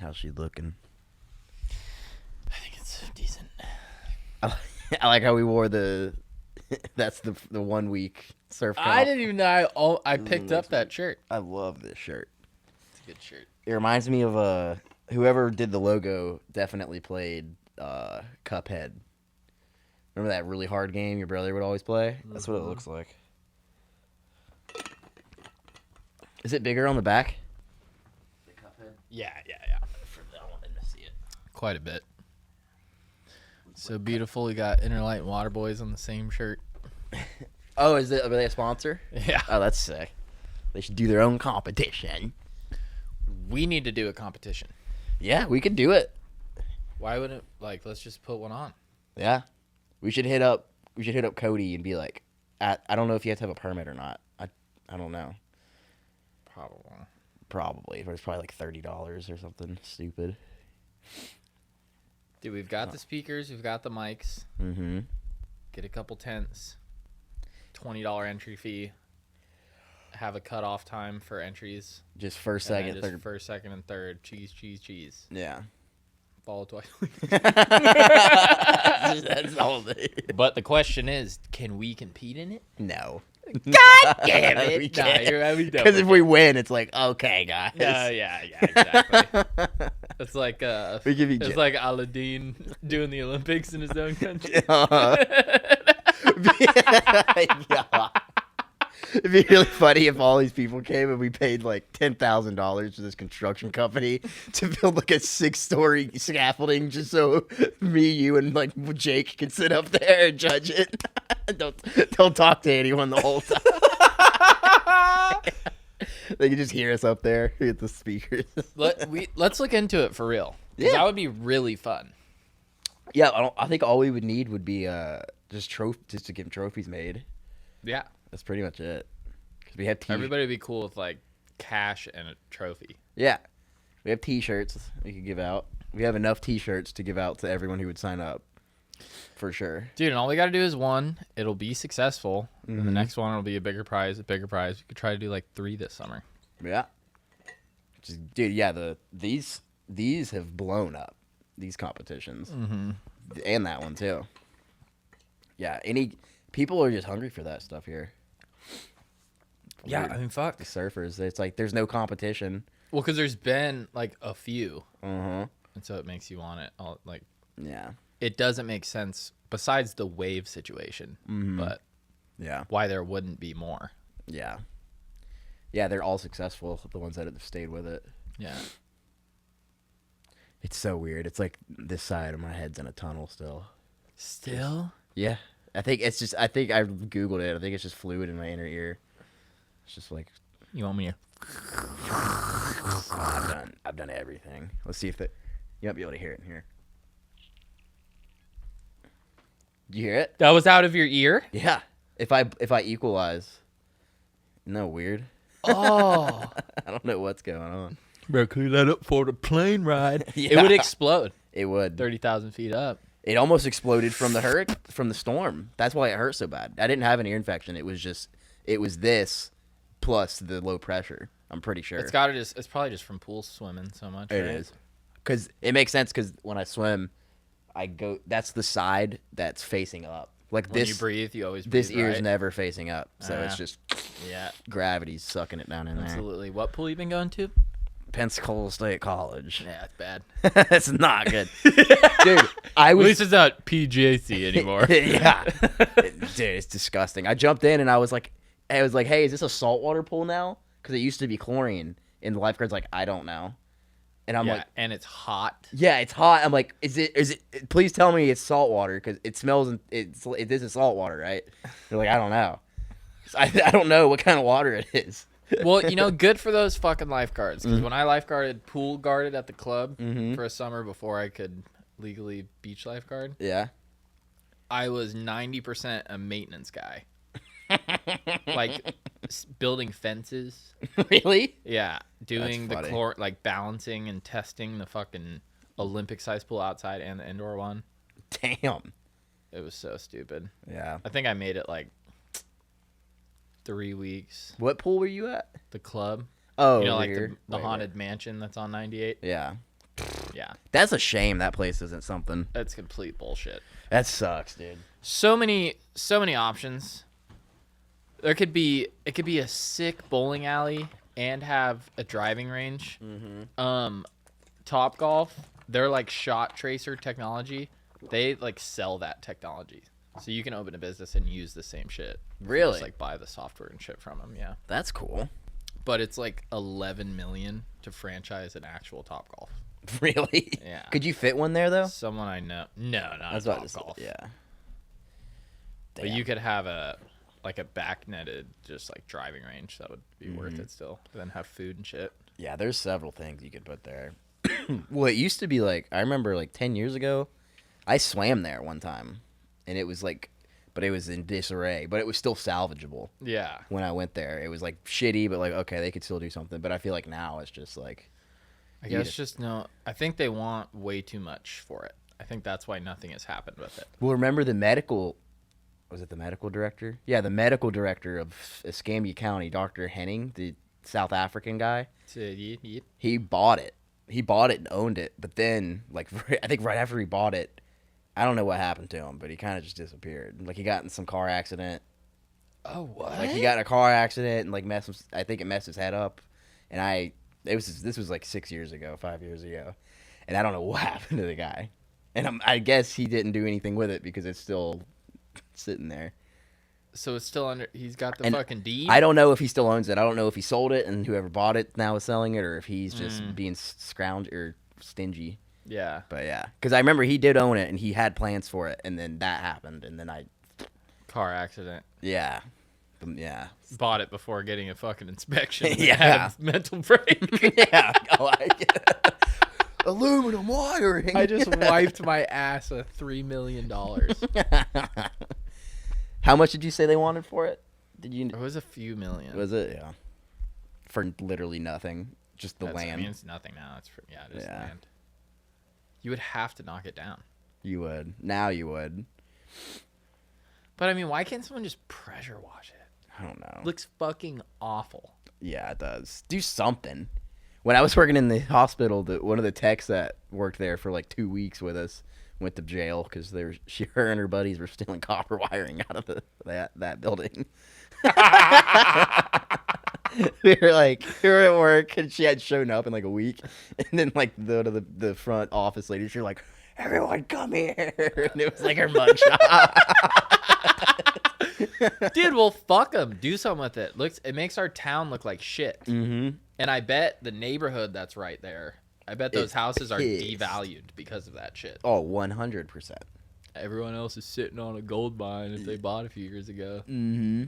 How's she looking? I think it's decent. I like how we wore the. That's the 1 week surf. Comp. I didn't even know I picked up that shirt. I love this shirt. It's a good shirt. It reminds me of whoever did the logo definitely played Cuphead. Remember that really hard game your brother would always play? That's what it looks like. Is it bigger on the back? The Cuphead? Yeah. I wanted to see it. Quite a bit. So beautiful. We got Interlight and Waterboys on the same shirt. Oh, are they a sponsor? Yeah. Oh, that's sick. They should do their own competition. We need to do a competition. Yeah, we could do it. Why wouldn't let's just put one on? Yeah. We should hit up Cody and be like, I don't know if you have to have a permit or not. I don't know. Probably. But it's probably like $30 or something stupid. Dude, we've got the speakers, we've got the mics. Mm-hmm. Get a couple tents. $20 entry fee. Have a cutoff time for entries. Just first, second, third. First, second, and third. Cheese. Yeah. Follow twice. That's all they. But the question is, can we compete in it? No. God damn it! We can't. Because if we win, it's like, okay, guys. Yeah, exactly. It's like we give you it's like Aladdin doing the Olympics in his own country. Yeah. It'd be really funny if all these people came and we paid like $10,000 to this construction company to build like a 6-story scaffolding just so me, you, and like Jake can sit up there and judge it. Don't talk to anyone the whole time. They can just hear us up there at the speakers. Let's look into it for real. Yeah, that would be really fun. Yeah, I think all we would need would be just to get trophies made. Yeah. That's pretty much it. Because we have everybody would be cool with like cash and a trophy. Yeah. We have t-shirts we could give out. We have enough t-shirts to give out to everyone who would sign up. For sure. Dude, and all we got to do is one. It'll be successful. Mm-hmm. And the next one will be a bigger prize. We could try to do like 3 this summer. Yeah. Dude, yeah, these have blown up. These competitions. Mm-hmm. And that one too. Yeah, people are just hungry for that stuff here. Yeah, I mean, fuck. The surfers, it's like there's no competition. Well, because there's been like a few. Uh-huh. And so it makes you want it. Yeah. It doesn't make sense besides the wave situation. Mm-hmm. But yeah, why there wouldn't be more. Yeah. Yeah, they're all successful, the ones that have stayed with it. Yeah. It's so weird. It's like this side of my head's in a tunnel still. Still? Yeah. I think I Googled it. I think it's just fluid in my inner ear. It's just like. You want me to? I've done everything. Let's see if you might be able to hear it in here. Did you hear it? That was out of your ear? Yeah. If I equalize. No, weird. Oh. I don't know what's going on. Better clear that up for the plane ride. Yeah. It would explode. It would. 30,000 feet up. It almost exploded from the storm. That's why it hurt so bad. I didn't have an ear infection. It was this plus the low pressure. I'm pretty sure. It's probably just from pool swimming so much. It is. Because it makes sense because when I swim, that's the side that's facing up. Like when you breathe, you always breathe, this ear's never facing up. So it's just gravity's sucking it down in there. Absolutely. What pool you been going to? Pensacola State College. Yeah, it's bad. It's not good. Dude, at least it's not PJC anymore. Yeah. Dude, it's disgusting. I jumped in and I was like, hey, is this a saltwater pool now? Because it used to be chlorine. And the lifeguard's like, I don't know. And I'm like, and it's hot. Yeah, it's hot. I'm like, is it? Please tell me it's saltwater because it smells. It isn't saltwater, right? They're like, I don't know. I don't know what kind of water it is. Well, good for those fucking lifeguards. Because when I pool guarded at the club for a summer before I could legally beach lifeguard, yeah, I was 90% a maintenance guy. Like building fences. Really? Yeah, doing the balancing and testing the fucking Olympic-sized pool outside and the indoor one. Damn, it was so stupid. Yeah, I think I made it like 3 weeks. What pool were you at? The club. Oh, like the haunted mansion that's on 98. Yeah. Yeah. That's a shame that place isn't something. That's complete bullshit. That sucks, dude. So many options. It could be a sick bowling alley and have a driving range. Top Golf, they're like shot tracer technology. They like sell that technology. So you can open a business and use the same shit. Really? Just like buy the software and shit from them, yeah. That's cool. But it's like 11 million to franchise an actual Top Golf. Really? Yeah. Could you fit one there though? Someone I know. No, not That's a what Top I Golf. Yeah. But you could have a back netted just like driving range that would be worth it still. But then have food and shit. Yeah, there's several things you could put there. Well, it used to be like, I remember like 10 years ago, I swam there one time. And it was like, but it was in disarray, but it was still salvageable. Yeah. When I went there, it was like shitty, but like, okay, they could still do something. But I feel like now it's just like, I guess just no. I think they want way too much for it. I think that's why nothing has happened with it. well, remember the medical, was it the medical director? Yeah, the medical director of Escambia County, Dr. Henning, the South African guy. He bought it. He bought it and owned it. But then, like, I think right after he bought it, I don't know what happened to him, but he kind of just disappeared. Like, he got in some car accident. Oh, what? Like, he got in a car accident and, like, I think it messed his head up. And this was, like, 5 years ago. And I don't know what happened to the guy. And I guess he didn't do anything with it because it's still sitting there. So it's still under. He's got the fucking deed. I don't know if he still owns it. I don't know if he sold it and whoever bought it now is selling it, or if he's just being scrounged or stingy. Yeah. But yeah, because I remember he did own it and he had plans for it, and then that happened, and then Car accident. yeah. Bought it before getting a fucking inspection. Yeah. Had a mental break. Yeah. Aluminum wiring. I just wiped my ass of $3 million. How much did you say they wanted for it? Did you? It was a few million. Was it? Yeah. For literally nothing, just the land. I mean, it's nothing now. It's just land. You would have to knock it down. You would. Now you would. But I mean, why can't someone just pressure wash it? I don't know. Looks fucking awful. Yeah, it does. Do something. When I was working in the hospital, one of the techs that worked there for like 2 weeks with us went to jail because her and her buddies were stealing copper wiring out of that building. we were at work and she had shown up in like a week, and then like the front office lady, she was like, "Everyone come here," and it was like her mugshot. Dude, well, fuck them. Do something with it. It makes our town look like shit. Mm-hmm. And I bet the neighborhood that's right there, I bet those houses are devalued because of that shit. Oh, 100%. Everyone else is sitting on a gold mine if they bought a few years ago. Mm-hmm.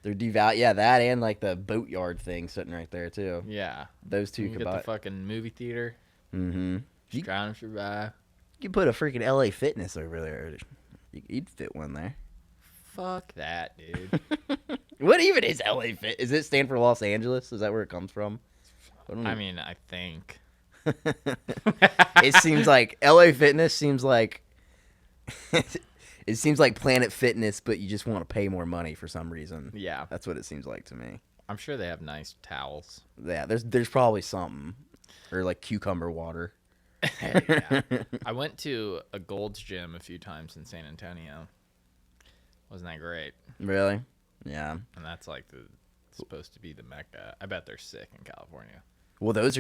They're devalued. Yeah, that and like the boatyard thing sitting right there too. Yeah. Those two you could get buy. the fucking movie theater. Mm-hmm. Drown and survive. You put a freaking LA Fitness over there. You'd fit one there. Fuck that, dude. What even is LA Fit? Is it stand for Los Angeles? Is that where it comes from? I mean, I think. It seems like LA Fitness seems like it seems like Planet Fitness, but you just want to pay more money for some reason. Yeah. That's what it seems like to me. I'm sure they have nice towels. Yeah, there's probably something. Or like cucumber water. Yeah. I went to a Gold's Gym a few times in San Antonio. Wasn't that great? Really? Yeah. And that's like supposed to be the Mecca. I bet they're sick in California. Well, it's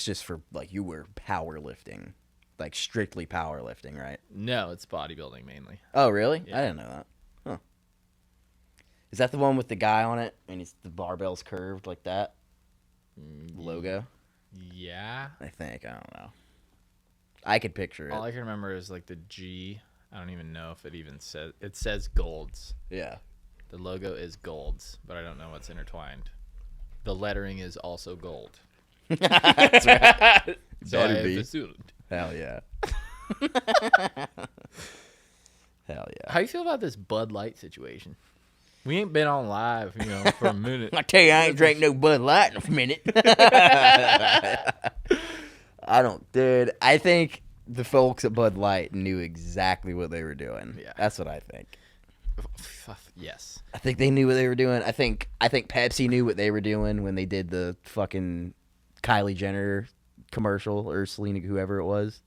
just for like you were powerlifting. Like strictly powerlifting, right? No, it's bodybuilding mainly. Oh, really? Yeah. I didn't know that. Huh. Is that the one with the guy on it and the barbell's curved like that? Logo? Yeah. I think. I don't know. I could picture it. All I can remember is like the G. I don't even know if it even says. It says Gold's. Yeah. The logo is Gold's, but I don't know what's intertwined. The lettering is also gold. That's right. So I Better be. have assumed. Hell yeah. Hell yeah. How you feel about this Bud Light situation? We ain't been on live, for a minute. I tell you, I ain't drank no Bud Light in a minute. Dude. I think the folks at Bud Light knew exactly what they were doing. Yeah. That's what I think. Yes. I think they knew what they were doing. I think Pepsi knew what they were doing when they did the fucking Kylie Jenner commercial, or Selena, whoever it was.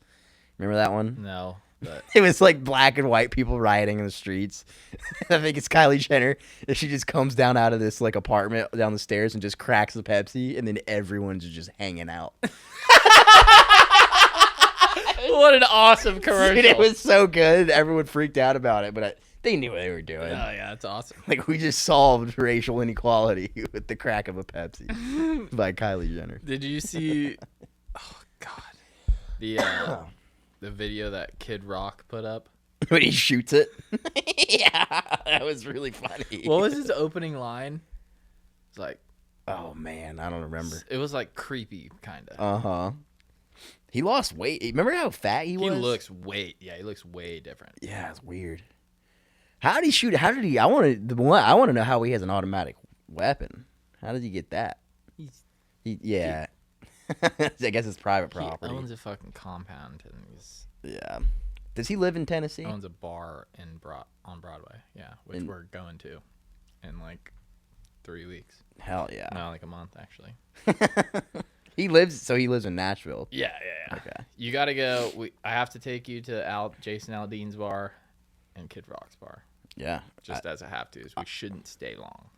Remember that one? No, but It was like black and white people rioting in the streets. I think it's Kylie Jenner, and she just comes down out of this like apartment down the stairs and just cracks the Pepsi, and then everyone's just hanging out. what an awesome commercial! Dude, it was so good. Everyone freaked out about it, but they knew what they were doing. Oh yeah, that's awesome. Like, we just solved racial inequality with the crack of a Pepsi by Kylie Jenner. Did you see? Oh God, the video that Kid Rock put up When he shoots it. Yeah, that was really funny. What was his opening line? It's like, oh man, I don't remember. It was like creepy, kind of. Uh-huh. He lost weight. Remember how fat he was? He looks way different. Yeah, it's weird. How did he shoot? How did he? I want to know how he has an automatic weapon. How did he get that? Yeah. I guess it's private property. He owns a fucking compound, and he's Does he live in Tennessee? owns a bar on Broadway. Yeah, which we're going to in like 3 weeks. Hell yeah. No, like a month actually. He lives in Nashville. Yeah. Okay. You got to go. I have to take you to Jason Aldean's bar and Kid Rock's bar. Yeah. Just as a have to, we shouldn't stay long.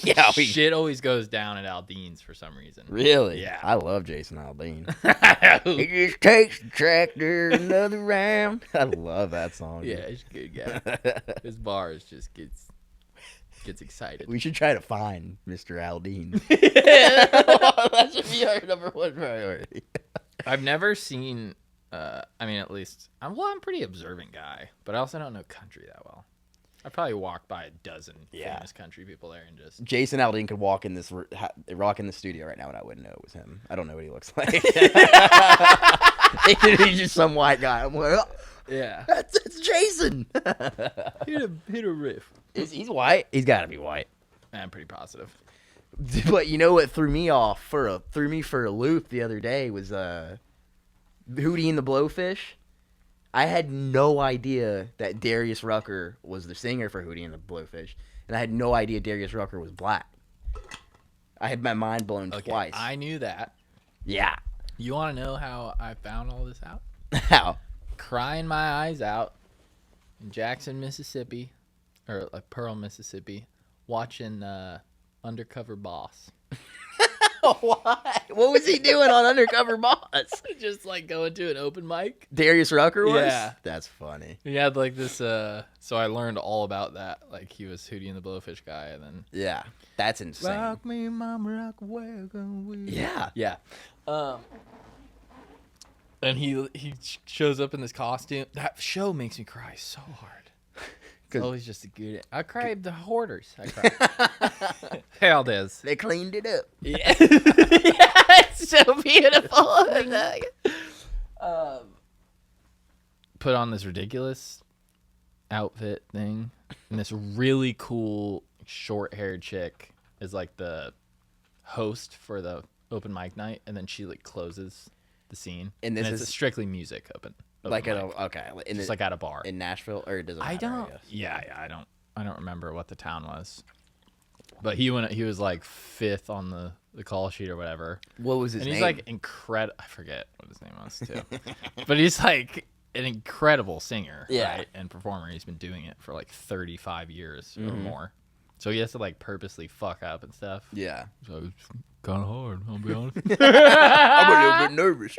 Yeah. Shit always goes down at Aldean's for some reason. Really? Yeah. I love Jason Aldean. He just takes the tractor another round. I love that song. Yeah, he's a good guy. His bars just gets excited. We should try to find Mr. Aldean. That should be our number one priority. I've never seen. I mean, at least I'm a pretty observant guy, but I also don't know country that well. I probably walked by a dozen famous country people there and just. Jason Aldean could walk in the studio right now, and I wouldn't know it was him. I don't know what he looks like. He's just some white guy. I'm like, oh, yeah, it's Jason. hit a riff. He's white. He's got to be white. I'm pretty positive. But you know what threw me for a loop the other day was Hootie and the Blowfish. I had no idea that Darius Rucker was the singer for Hootie and the Blowfish, and I had no idea Darius Rucker was black. I had my mind blown twice. I knew that. Yeah. You want to know how I found all this out? How? Crying my eyes out in Jackson, Mississippi, or like Pearl, Mississippi, watching Undercover Boss. Why? What was he doing on Undercover Boss? Just like going to an open mic. Darius Rucker was? Yeah. That's funny. He had like this, so I learned all about that. Like he was Hootie and the Blowfish guy, and then. Yeah. That's insane. Rock me, mama, rock, welcome with. Yeah. Yeah. And he shows up in this costume. That show makes me cry so hard. It's always just a good. I cried the Hoarders. I cried. Hell does. They cleaned it up. Yeah. Yeah, it's so beautiful. Put on this ridiculous outfit thing, and this really cool short-haired chick is like the host for the open mic night, and then she like closes the scene. And this it's is strictly music open like mic. just like at a bar in Nashville, or it doesn't matter, I don't. I don't remember what the town was, but he was like 5th on the call sheet or whatever. What was his name? And he's like incredible. I forget what his name was too, but he's like an incredible singer, right? And performer. He's been doing it for like 35 years or more. So he has to like purposely fuck up and stuff. Yeah. So it's kind of hard, I'll be honest. I'm a little bit nervous.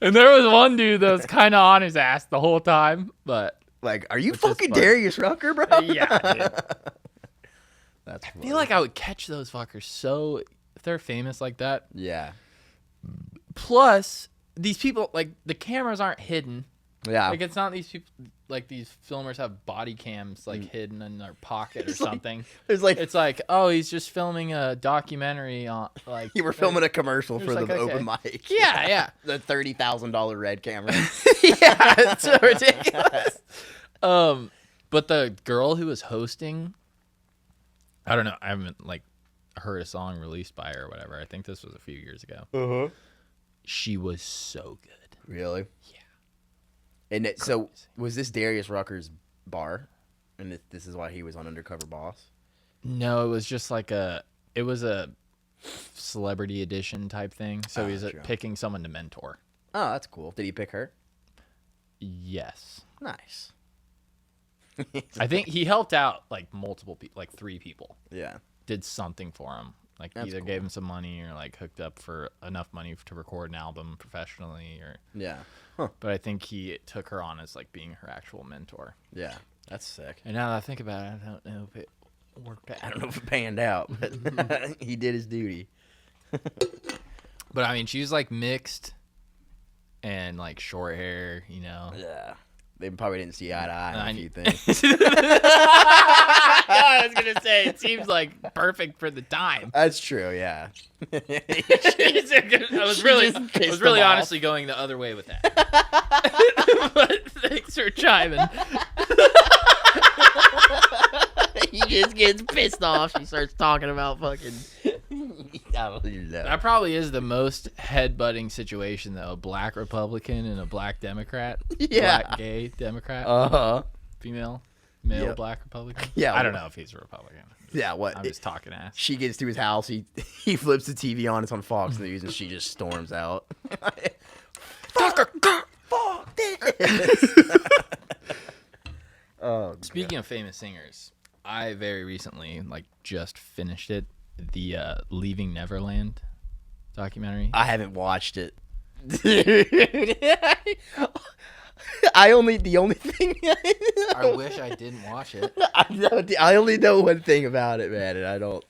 And there was one dude that was kind of on his ass the whole time, but like, are you fucking Darius Rucker, bro? Yeah, dude. That's I feel like I would catch those fuckers so if they're famous like that. Yeah. Plus, these people, like, the cameras aren't hidden. Yeah. Like, it's not these people, like, these filmers have body cams, like, hidden in their pocket or something. There's like, it's like, oh, he's just filming a documentary on, like. you were filming a commercial for the open mic. Yeah. The $30,000 red camera. Yeah, it's so ridiculous. But the girl who was hosting, I don't know, I haven't, like, heard a song released by her or whatever. I think this was a few years ago. Uh-huh. She was so good. Really? Yeah. And so, was this Darius Rucker's bar? And this is why he was on Undercover Boss? No, it was just like it was a celebrity edition type thing. So he's true. picking someone to mentor. Oh, that's cool. Did he pick her? Yes. Nice. I think he helped out like multiple people, like 3 people. Yeah. Did something for him. Like That's either cool. gave him some money or like hooked up for enough money to record an album professionally or Yeah. but I think he took her on as like being her actual mentor. Yeah. That's sick. And now that I think about it, I don't know if it worked out. I don't know if it panned out, but he did his duty. But I mean, she's like mixed and like short hair, you know. Yeah. They probably didn't see eye to eye on a few things. I was gonna say it seems like perfect for the time. That's true, yeah. I was really pissed him off. honestly going the other way with that. But thanks for chiming. He just gets pissed off. She starts talking about fucking. I don't even know. That probably is the most headbutting situation though. A black Republican and a black Democrat. Yeah. Black gay Democrat. Female. Male Yep. black Republican. Yeah, I don't well- know if he's a Republican. Yeah, what? I'm just talking ass. She gets to his house. He flips the TV on. It's on Fox News, and she just storms out. Fuck this. Oh, Speaking of famous singers, I very recently like just finished it. The Leaving Neverland documentary. I haven't watched it. The only thing I wish I didn't watch it. I only know one thing about it, man, and I don't.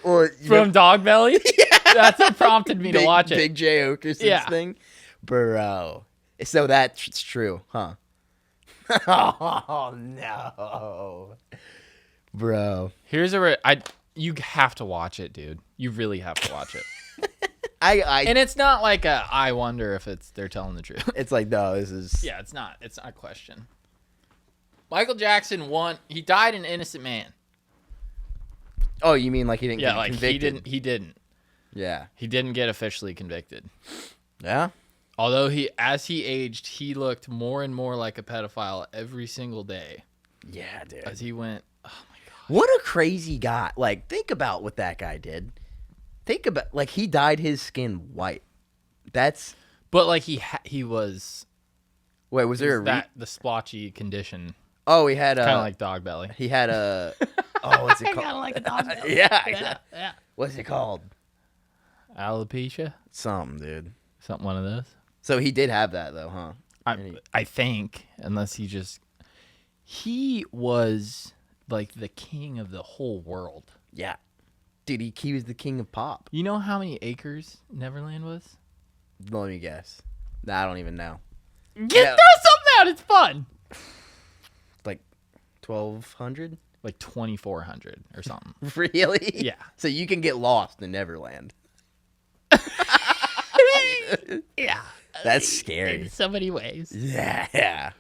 Or From Dog Belly? That's what prompted me to watch it. Big J Okerson's thing, bro. So that's true, huh? Oh no, bro. Here's you have to watch it, dude. You really have to watch it. And it's not like I wonder if they're telling the truth. It's like, no, this is. Yeah, it's not a question. Michael Jackson he died an innocent man. Oh, you mean like he didn't get like convicted? he didn't. Yeah. He didn't get officially convicted. Yeah. Although as he aged, he looked more and more like a pedophile every single day. Yeah, dude. As he went, oh my god. What a crazy guy. Like, think about what that guy did. Think about, like, he dyed his skin white. That's. But like he was. Wait, was there the splotchy condition? Oh, he had Kind of like Dog Belly. He had a. Oh, what's it called? Kind of like a dog belly. Yeah. Yeah. What's it called? Alopecia? Something, dude. Something one of those. So he did have that, though, huh? I think, unless he was like the king of the whole world. Yeah. Dude, he was the king of pop. You know how many acres Neverland was? Let me guess. Nah, I don't even know. Throw something out. It's fun. Like 1,200? Like 2,400 or something. Really? Yeah. So you can get lost in Neverland. Yeah. That's scary. In so many ways. Yeah.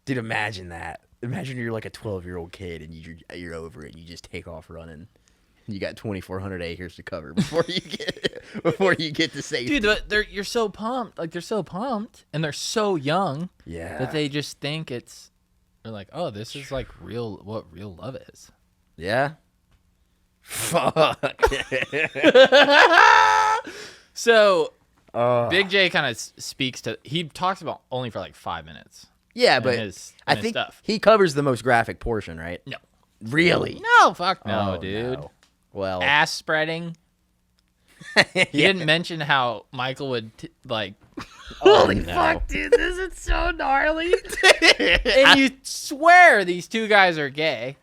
Dude, imagine that. Imagine you're like a 12-year-old kid and you're over it and you just take off running. You got 2,400 acres to cover before you get to safety. Dude, but you're so pumped. Like, they're so pumped and they're so young that they just think they're like, oh, this is like what real love is. Yeah. Fuck. So, Big J kind of speaks to. He talks about only for like 5 minutes. Yeah, but I his think stuff. he covers the most graphic portion, right? No. Really? No, fuck no, Oh, dude. no. Well, Ass spreading. He didn't mention how Michael would Holy fuck, dude! This is so gnarly. And you swear these 2 guys are gay.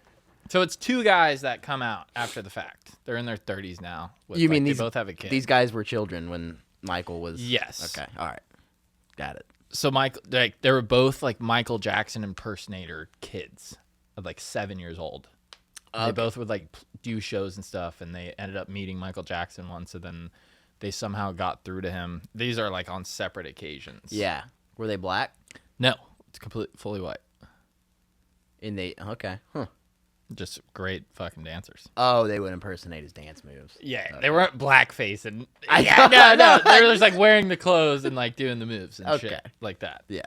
So it's 2 guys that come out after the fact. They're in their 30s now. You mean they both have a kid? These guys were children when Michael was. Yes. Okay. All right. Got it. So Michael, they were both like Michael Jackson impersonator kids, of like 7 years old. They both would like do shows and stuff, and they ended up meeting Michael Jackson once, and then they somehow got through to him. These are like on separate occasions. Yeah. Were they black? No, it's fully white. Okay. Huh. Just great fucking dancers. Oh, they would impersonate his dance moves. Yeah, Okay. they weren't blackface and know. no, they were just like wearing the clothes and like doing the moves and Okay. shit like that. Yeah.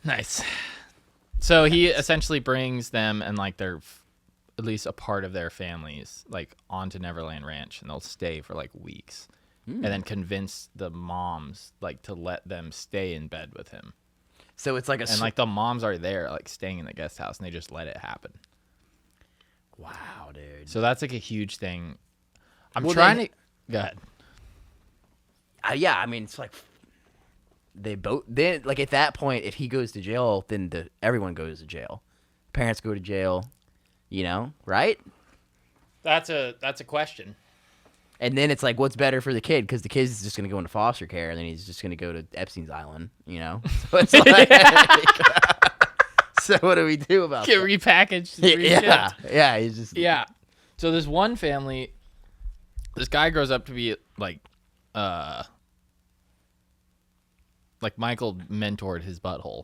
Nice. So he essentially brings them and like their at least a part of their families like onto Neverland Ranch, and they'll stay for like weeks, and then convince the moms like to let them stay in bed with him. So it's like and like the moms are there like staying in the guest house, and they just let it happen. Wow, dude. So that's like a huge thing. I'm trying to go ahead. Yeah, I mean, it's like they both. Then, like at that point, if he goes to jail, then everyone goes to jail. Parents go to jail, you know, right? That's a question. And then it's like, what's better for the kid? Because the kid's just going to go into foster care, and then he's just going to go to Epstein's Island, you know? So it's like, so what do we do about Get that? repackaged. Yeah. He's just So this one family, this guy grows up to be like Michael mentored his butthole,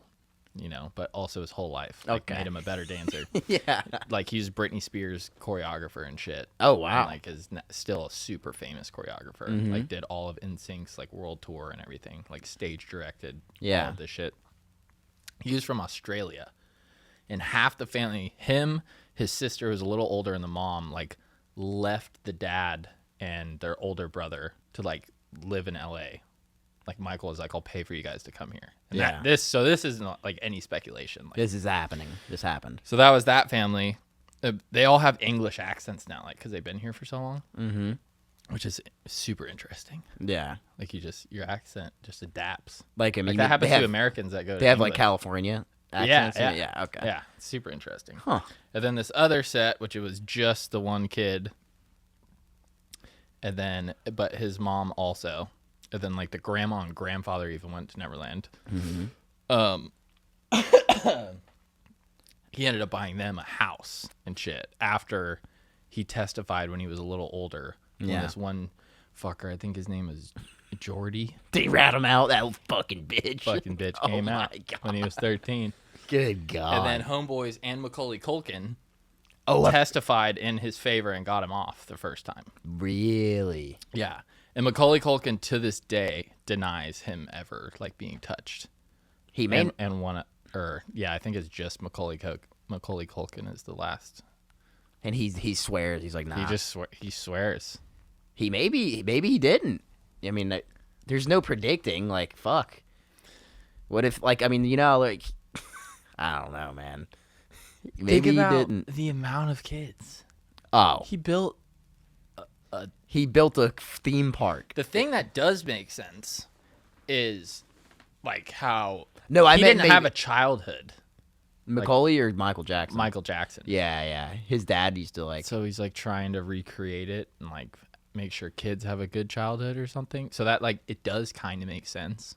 you know, but also his whole life. Like, made him a better dancer. Yeah. Like, he's Britney Spears choreographer and shit. Oh, wow. And, like, is still a super famous choreographer. Mm-hmm. Like, did all of NSYNC's, like, world tour and everything. Like, stage directed all of this shit. He was from Australia. And half the family, him, his sister who's a little older, and the mom, like, left the dad and their older brother to, like, live in L.A., like Michael was like, I'll pay for you guys to come here. And this is not like any speculation. Like, this is happening. This happened. So that was that family. They all have English accents now, like because they've been here for so long. Mm-hmm. Which is super interesting. Yeah. Like your accent just adapts. Like I mean, that happens to Americans that go. They have like California accents. Yeah. Okay. Yeah. It's super interesting. Huh. And then this other set, which it was just the one kid. And then, but his mom also. And then, like, the grandma and grandfather even went to Neverland. Mm-hmm. He ended up buying them a house and shit after he testified when he was a little older. When this one fucker, I think his name is Jordy. They rat him out, that fucking bitch. Fucking bitch came out when he was 13. Good God. And then Homeboys and Macaulay Culkin Oh, testified in his favor and got him off the first time. Really? Yeah. And Macaulay Culkin to this day denies him ever like being touched. He made and one or yeah, I think it's just Macaulay Culkin is the last. And he swears, he's like, nah. He swears. He maybe he didn't. I mean, there's no predicting. Like, fuck. What if, like, I mean, you know, like, I don't know, man. Maybe he didn't. The amount of kids. Oh, He built a theme park. the thing that does make sense is like how No, I he meant didn't have a childhood. Macaulay or Michael Jackson. Michael Jackson. Yeah. His dad used to like. So he's like trying to recreate it and like make sure kids have a good childhood or something. So that like it does kind of make sense.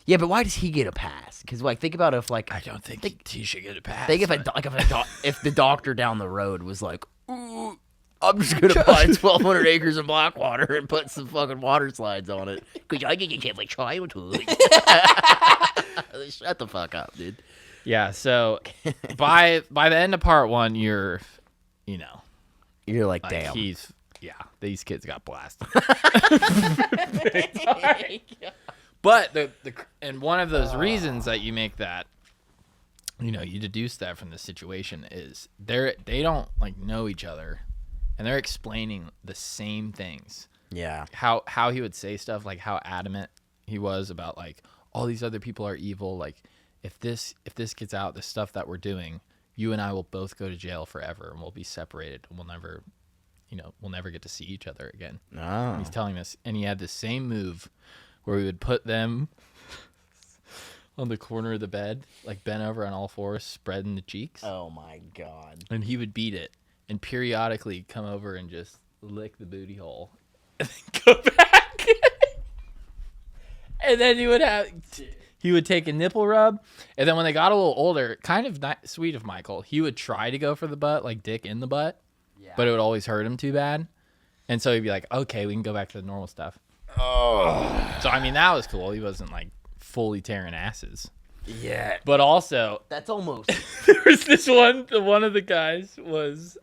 Yeah, but why does he get a pass? Because like, think about if like I don't think he should get a pass. think if the doctor down the road was like, ooh, I'm just gonna buy 1,200 acres of Blackwater and put some fucking water slides on it because I can get my childhood. Shut the fuck up, dude. Yeah. So by the end of part one, you're like, like damn. These kids got blasted. But and one of those reasons that you make that, you deduce that from the situation is they don't like know each other, and they're explaining the same things. Yeah. How he would say stuff, like how adamant he was about like all these other people are evil. Like if this gets out, the stuff that we're doing, you and I will both go to jail forever, and we'll be separated, and we'll never get to see each other again. Oh. And he's telling this, and he had the same move where we would put them on the corner of the bed, like bent over on all fours, spreading the cheeks. Oh my God. And he would beat it and periodically come over and just lick the booty hole and then go back. And then he would take a nipple rub. And then when they got a little older, kind of sweet of Michael, he would try to go for the butt, like dick in the butt, but it would always hurt him too bad. And so he'd be like, okay, we can go back to the normal stuff. Oh. So, I mean, that was cool. He wasn't like fully tearing asses. Yeah. But also, That's almost. there was this one of the guys was,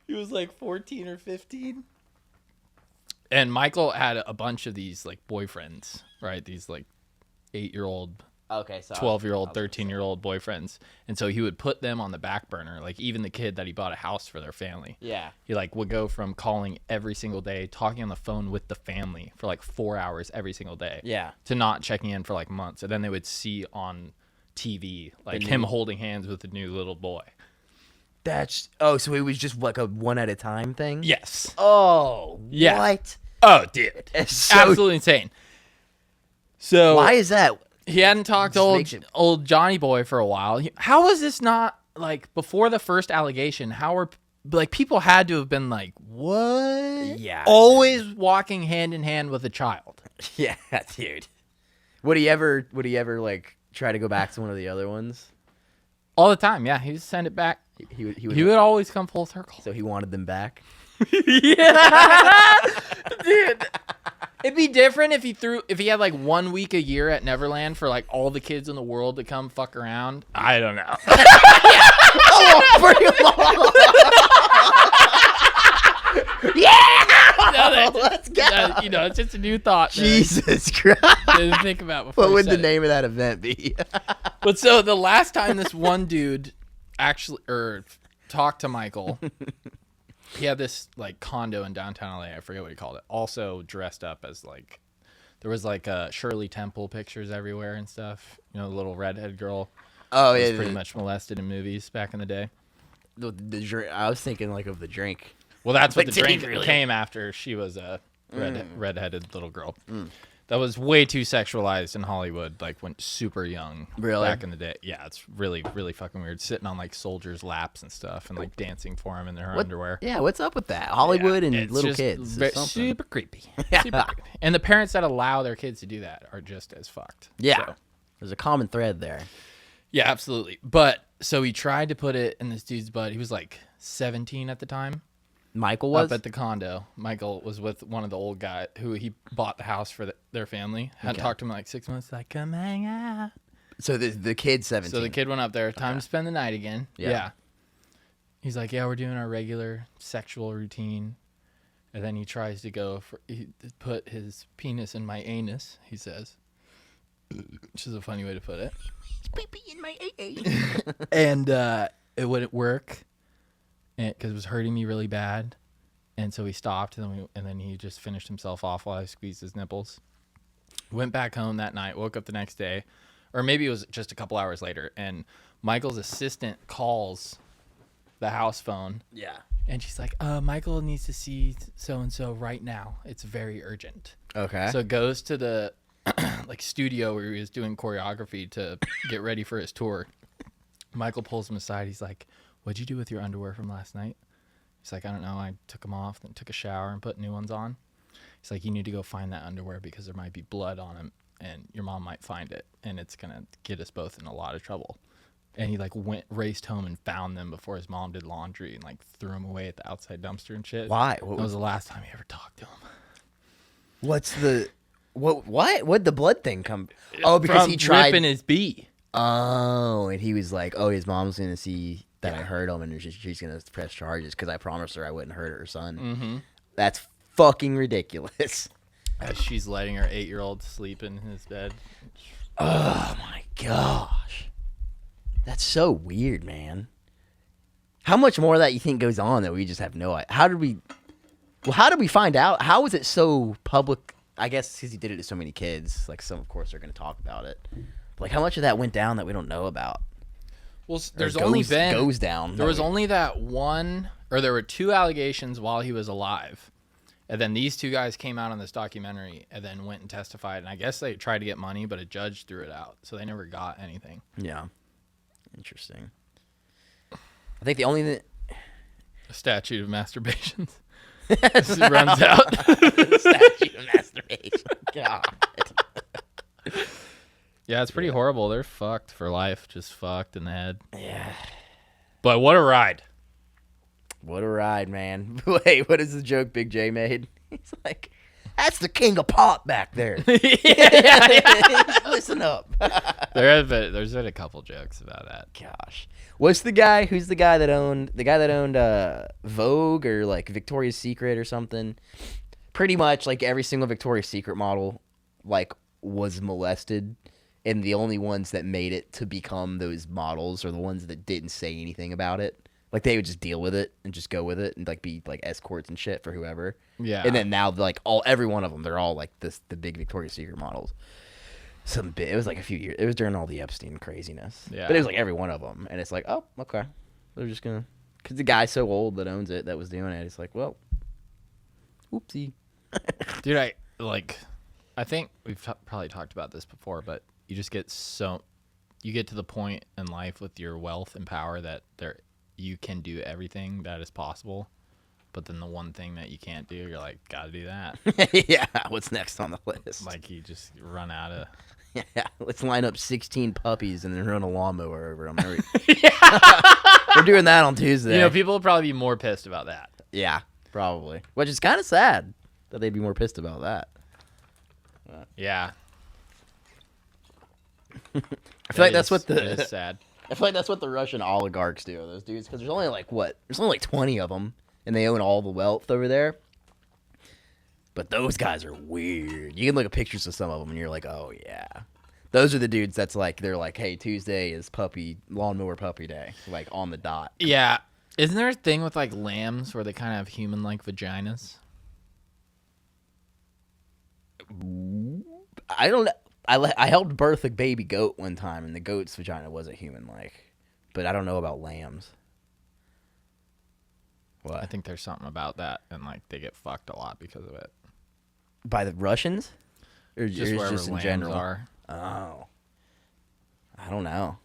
he was like 14 or 15. And Michael had a bunch of these like boyfriends, right? These like 8-year-old Okay, so 12-year-old, 13-year-old boyfriends. And so he would put them on the back burner, like even the kid that he bought a house for their family. Yeah. He like would go from calling every single day, talking on the phone with the family for like 4 hours every single day. Yeah. To not checking in for like months. And then they would see on TV like him holding hands with the new little boy. So it was just like a one at a time thing? Yes. Oh, yeah. What? Oh, dude. It's so... Absolutely insane. So why is that? He hadn't talked to old Johnny Boy for a while. How was this not, like, before the first allegation, how were, like, people had to have been like, what? Yeah. Always walking hand in hand with a child. Yeah, dude. Would he ever, like, try to go back to one of the other ones? All the time, yeah. He would send it back. He would always come full circle. So he wanted them back? Yeah. Dude. It'd be different if he had like 1 week a year at Neverland for like all the kids in the world to come fuck around. I don't know. Oh, bring them all. Yeah. Let's go. It's just a new thought. Jesus Christ. Didn't think about before. What would the name of that event be? But so the last time this one dude actually talked to Michael, he had this like condo in downtown LA. I forget what he called it. Also dressed up as like, there was like Shirley Temple pictures everywhere and stuff. You know, the little redhead girl. Oh was yeah, pretty much molested in movies back in the day. The drink. I was thinking like of the drink. Well, that's what Like, the drink really? came after. She was a redheaded little girl. That was way too sexualized in Hollywood, like when super young. Really? Back in the day. Yeah, it's really, really fucking weird. Sitting on like soldiers' laps and stuff and like dancing for them in their underwear. Yeah, what's up with that? Hollywood and it's little just kids. super creepy. Super creepy. And the parents that allow their kids to do that are just as fucked. Yeah. So, There's a common thread there. yeah, absolutely. But so he tried to put it in this dude's butt. He was like 17 at the time. Michael was? Up at the condo. Michael was with one of the old guys who he bought the house for their family. Hadn't talked to him in like 6 months. Like, come hang out. So the kid's 17. So the kid went up there. Time to spend the night again. Yeah. He's like, yeah, we're doing our regular sexual routine. And then he tries to put his penis in my anus, he says. Which is a funny way to put it. Pee-pee in my AA. And it wouldn't work. Because it was hurting me really bad, and so he stopped, and then he just finished himself off while I squeezed his nipples. Went back home that night, woke up the next day, or maybe it was just a couple hours later, and Michael's assistant calls the house phone. Yeah. And she's like, Michael needs to see so-and-so right now. It's very urgent. Okay. So goes to the like studio where he was doing choreography to get ready for his tour. Michael pulls him aside. He's like, what'd you do with your underwear from last night? He's like, I don't know. I took them off, then took a shower and put new ones on. He's like, you need to go find that underwear because there might be blood on them and your mom might find it and it's going to get us both in a lot of trouble. And he like raced home and found them before his mom did laundry and like threw them away at the outside dumpster and shit. Why? That was the last time he ever talked to him. What'd the blood thing come? Oh, because From he tried ripping his bee. Oh, and he was like, oh, his mom's going to see that I hurt him, and she's going to press charges because I promised her I wouldn't hurt her son. Mm-hmm. That's fucking ridiculous. As she's letting her 8-year-old sleep in his bed. Oh, my gosh. That's so weird, man. How much more of that you think goes on that we just have no idea? How did we find out? How was it so public? I guess because he did it to so many kids. Like, some, of course, are going to talk about it. But like, how much of that went down that we don't know about? Well, There was only that one, or there were 2 allegations while he was alive. And then these 2 guys came out on this documentary and then went and testified. And I guess they tried to get money, but a judge threw it out. So they never got anything. Yeah. Interesting. I think the only thing... A statute of masturbation runs out. Statute of masturbation. God. Yeah, it's pretty horrible. They're fucked for life. Just fucked in the head. Yeah. But what a ride. What a ride, man. Wait, what is the joke Big J made? He's like, that's the king of pop back there. Yeah. Listen up. There's been a couple jokes about that. Gosh. Who's the guy that owned Vogue or like Victoria's Secret or something? Pretty much like every single Victoria's Secret model like was molested and the only ones that made it to become those models are the ones that didn't say anything about it. Like, they would just deal with it and just go with it and, like, be, like, escorts and shit for whoever. Yeah. And then now, like, every one of them, they're all, like, the big Victoria's Secret models. It was, like, a few years. It was during all the Epstein craziness. Yeah. But it was, like, every one of them. And it's like, oh, okay. They're just going to... Because the guy's so old that owns it, that was doing it. It's like, well, whoopsie. Dude, I think we've probably talked about this before, but you just get you get to the point in life with your wealth and power that you can do everything that is possible, but then the one thing that you can't do, you're like, gotta do that. Yeah, what's next on the list? Like, you just run out of... Yeah, let's line up 16 puppies and then run a lawnmower over them. Yeah. We're doing that on Tuesday. You know, people will probably be more pissed about that. Yeah, probably. Which is kind of sad that they'd be more pissed about that. Yeah. I feel like that's what it is sad. I feel like that's what the Russian oligarchs do, those dudes, because there's only like 20 of them, and they own all the wealth over there. But those guys are weird. You can look at pictures of some of them, and you're like, oh yeah, those are the dudes that's like, they're like, hey, Tuesday is lawnmower puppy day, like on the dot. Yeah. Isn't there a thing with like lambs where they kind of have human-like vaginas? I don't know. I helped birth a baby goat one time, and the goat's vagina wasn't human-like. But I don't know about lambs. What? I think there's something about that, and like they get fucked a lot because of it. By the Russians? Or Just wherever just in lambs general? are. Oh. I don't know.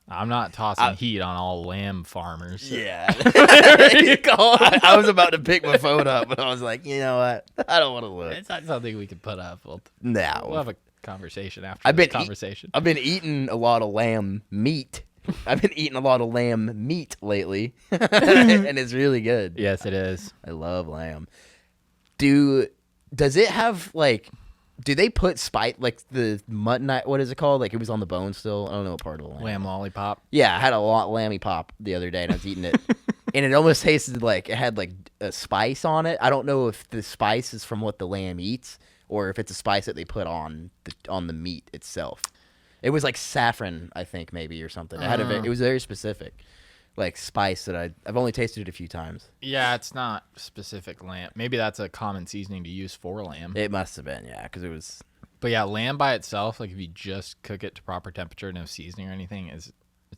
I'm not tossing heat on all lamb farmers. Yeah. I was about to pick my phone up, but I was like, you know what? I don't want to look. It's not something we can put up. We'll No. have a conversation after this conversation. I've been eating a lot of lamb meat. I've been eating a lot of lamb meat lately, and it's really good. Yes, it is. I love lamb. Does it have, like, do they put spice, like the mutton, what is it called? Like, it was on the bone still? I don't know what part of the lamb. Lamb lollipop. Yeah, I had a lammy pop the other day, and I was eating it. And it almost tasted like it had, like, a spice on it. I don't know if the spice is from what the lamb eats, or if it's a spice that they put on the meat itself. It was like saffron, I think, maybe, or something. It was very specific, like, spice that I've only tasted it a few times. Yeah, it's not specific lamb. Maybe that's a common seasoning to use for lamb. It must have been, yeah, because it was... But yeah, lamb by itself, like if you just cook it to proper temperature, no seasoning or anything, it's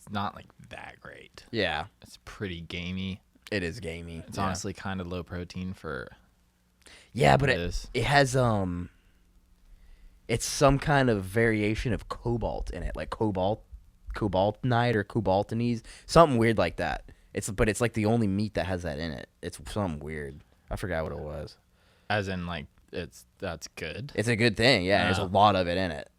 not like that great. Yeah. It's pretty gamey. It is gamey. It's honestly kind of low protein for... Yeah, but it has it's some kind of variation of cobalt in it, like cobaltite or cobaltinese, something weird like that. It's like the only meat that has that in it. It's something weird. I forgot what it was. As in, like, that's good. It's a good thing. Yeah, there's a lot of it in it.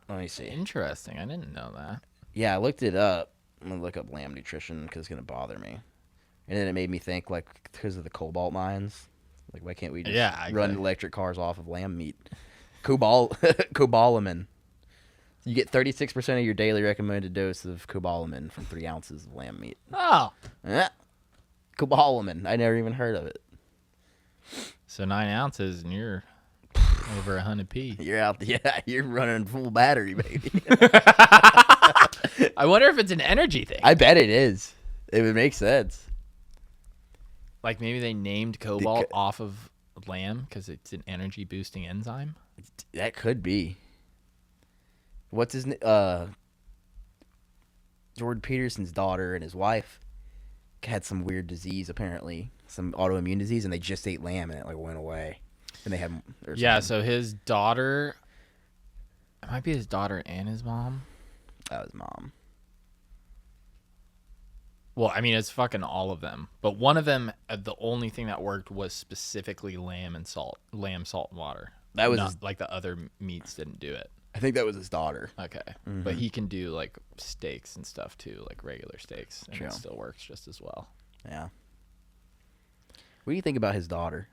Let me see. Interesting. I didn't know that. Yeah, I looked it up. I'm gonna look up lamb nutrition because it's gonna bother me. And then it made me think, like, because of the cobalt mines, like, why can't we just run electric cars off of lamb meat? Cobalamin. You get 36% of your daily recommended dose of cobalamin from 3 ounces of lamb meat. Oh. Yeah. Cobalamin. I never even heard of it. So 9 ounces and you're over 100p. You're out. Yeah, you're running full battery, baby. I wonder if it's an energy thing. I bet it is. It would make sense. Like maybe they named cobalt off of lamb because it's an energy boosting enzyme. That could be. What's his name? Jordan Peterson's daughter and his wife had some weird disease, apparently, some autoimmune disease, and they just ate lamb and it like went away. And they had so his daughter, it might be his daughter and his mom. That was mom. Well, I mean, it's fucking all of them. But one of them, the only thing that worked was specifically lamb, salt, and water. That was not like the other meats didn't do it. I think that was his daughter. Okay. Mm-hmm. But he can do like steaks and stuff too, like regular steaks. And it still works just as well. Yeah. What do you think about his daughter?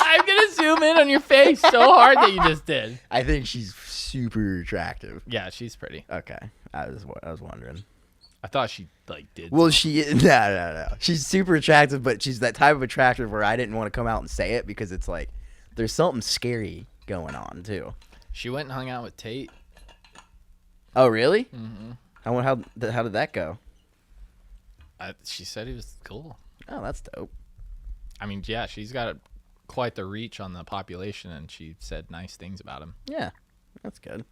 I'm going to zoom in on your face so hard that you just did. I think she's super attractive. Yeah, she's pretty. Okay. I was wondering. I thought she like did. Well, no. She's super attractive, but she's that type of attractive where I didn't want to come out and say it because it's like there's something scary going on too. She went and hung out with Tate. Oh, really? Mm-hmm. How did that go? She said he was cool. Oh, that's dope. I mean, yeah, she's got quite the reach on the population, and she said nice things about him. Yeah, that's good.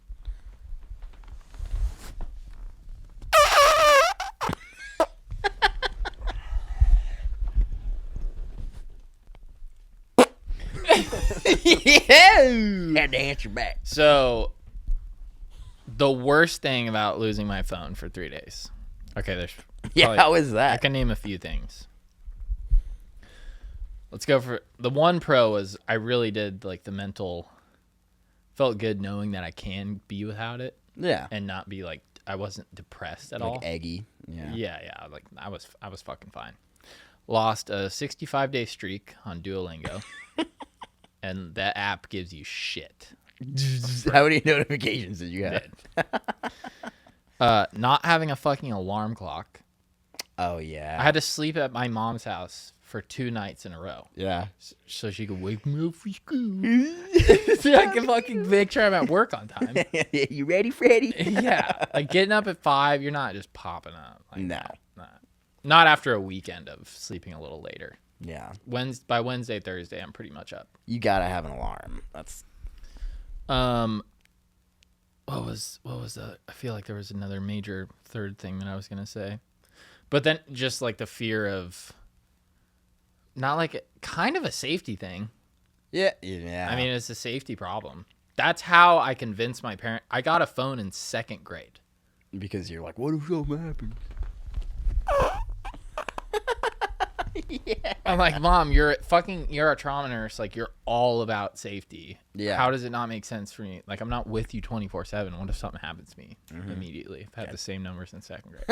Yeah, had to answer back. So, the worst thing about losing my phone for 3 days. Okay, there's. How is I that? can name a few things. Let's go for the one pro was I really did like the mental. Felt good knowing that I can be without it Yeah, and not be like I wasn't depressed at like all. eggy. Yeah. Yeah. Like I was fucking fine. Lost a 65-day streak on Duolingo, and that app gives you shit. How many notifications did you have? Not having a fucking alarm clock. Oh yeah. I had to sleep at my mom's house for 2 nights in a row. Yeah. So she could wake me up for school. So I can fucking make sure I'm at work on time. You ready, Freddy? Yeah. Like getting up at 5, you're not just popping up. Like, No. Not after a weekend of sleeping a little later. Yeah. By Wednesday, Thursday, I'm pretty much up. You gotta have an alarm. That's. What was the? I feel like there was another major third thing that I was gonna say, but then just like the fear of. Not like kind of a safety thing. Yeah. Yeah. I mean, it's a safety problem. That's how I convinced my parent. I got a phone in 2nd grade. Because you're like, what if something happens? Yeah. I'm like, Mom, you're a trauma nurse. Like, you're all about safety. Yeah. How does it not make sense for me? Like, I'm not with you 24/7. What if something happens to me immediately? I've had the same numbers in 2nd grade.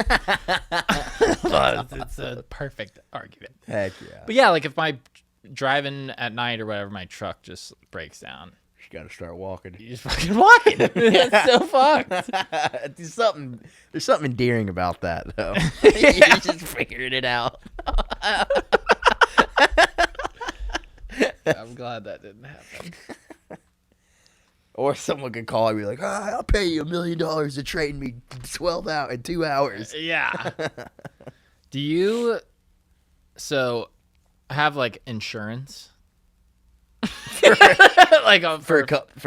Well, it's a perfect argument. Heck yeah. But yeah, like if my driving at night or whatever, my truck just breaks down. You gotta start walking. You just fucking walking. It's so fucked. There's something endearing about that, though. You're just figuring it out. I'm glad that didn't happen. Or someone could call and be like, I'll pay you $1 million to train me 12 out in 2 hours. Yeah. Do you have like insurance? Like For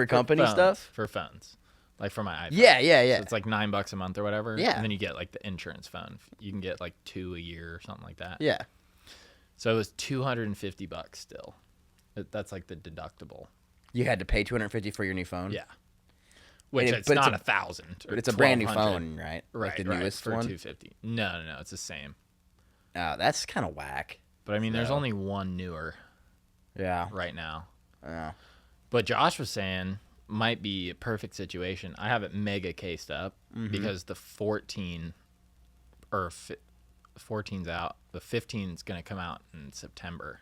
company phones, stuff? For phones. Like for my iPhone. Yeah. So it's like $9 a month or whatever. Yeah. And then you get like the insurance phone. You can get like 2 a year or something like that. Yeah. So it was $250 still. That's like the deductible. You had to pay $250 for your new phone? Yeah. Which And it's not 1,000. But it's a brand new phone, right? Like the newest for one? $250. No, it's the same. Oh, that's kind of whack. But I mean, there's only one newer Yeah. right now. Yeah. But Josh was saying might be a perfect situation. I have it mega cased up because the 14 or 14's out. The 15's going to come out in September.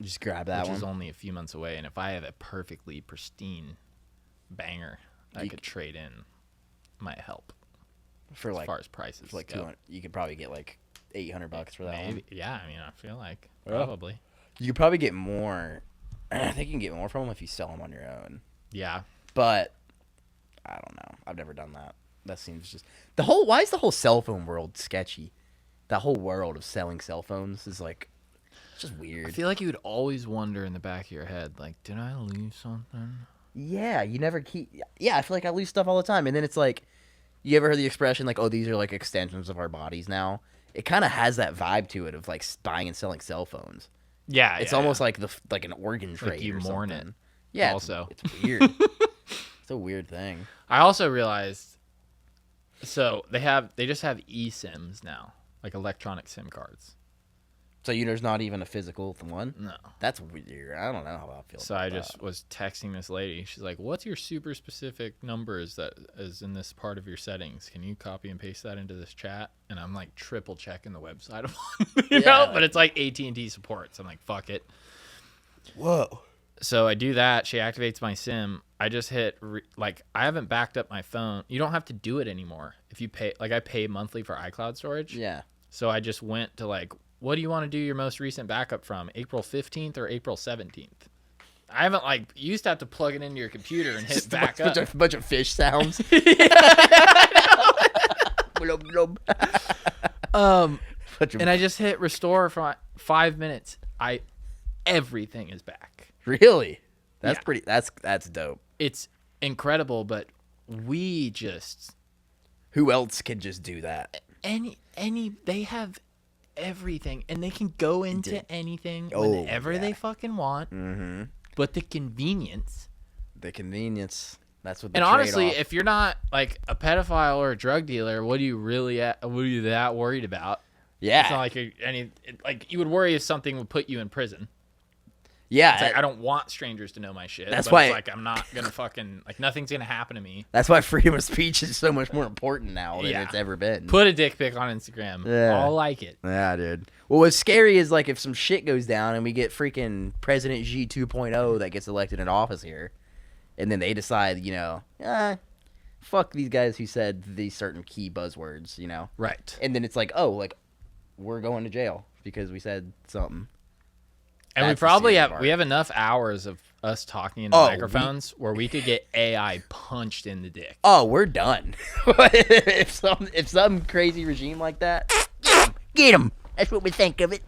Just grab that which one. is only a few months away. And if I have a perfectly pristine banger I could trade in, might help For as like, far as prices for like go. 200, you could probably get like $800 for that Maybe. one. Yeah, I mean, I feel like Yeah. probably. You could probably get more. I think you can get more from them if you sell them on your own. Yeah. But I don't know. I've never done that. That seems just why is the whole cell phone world sketchy? That whole world of selling cell phones is like it's just I weird. feel like you would always wonder in the back of your head, like, did I leave something? Yeah, you never keep. Yeah, I feel like I lose stuff all the time, and then it's like, you ever heard the expression like, "Oh, these are like extensions of our bodies now"? It kind of has that vibe to it of like buying and selling cell phones. Yeah, It's almost like an organ trade. like you or mourn something. it. Yeah, Also, it's weird. It's a weird thing. I also realized, so they just have eSIMs now, like electronic SIM cards. So there's not even a physical one. No. That's weird. I don't know how I feel. So about I that. just was texting this lady. She's like, "What's your super specific numbers that is in this part of your settings? Can you copy and paste that into this chat?" And I'm like triple checking the website of you know, but it's like AT&T support. So I'm like, "Fuck it." Whoa. So I do that. She activates my SIM. I just hit I haven't backed up my phone. You don't have to do it anymore if you pay. Like I pay monthly for iCloud storage. Yeah. So I just went to like, what do you want to do your most recent backup from? April 15th or April 17th? I haven't you used to have to plug it into your computer and hit back up. Bunch of fish sounds. And I just hit restore for 5 minutes. Everything is back. Really? That's pretty. That's dope. It's incredible, but we just who else can just do that? They have everything, and they can go into anything whenever they fucking want. Mm-hmm. But the convenience. That's what. And honestly, if you're not like a pedophile or a drug dealer, what are you that worried about? Yeah. It's not like you would worry if something would put you in prison. Yeah. It's like I don't want strangers to know my shit. That's but why it's like I'm not gonna fucking nothing's gonna happen to me. That's why freedom of speech is so much more important now than it's ever been. Put a dick pic on Instagram. Yeah. I'll like it. Yeah, dude. Well, what's scary is like if some shit goes down and we get freaking President Xi 2.0 that gets elected in office here, and then they decide, fuck these guys who said these certain key buzzwords, Right. And then it's like, we're going to jail because we said something. And we probably have enough hours of us talking into microphones where we could get AI punched in the dick. Oh, we're done. if some crazy regime like that, get him. That's what we think of it.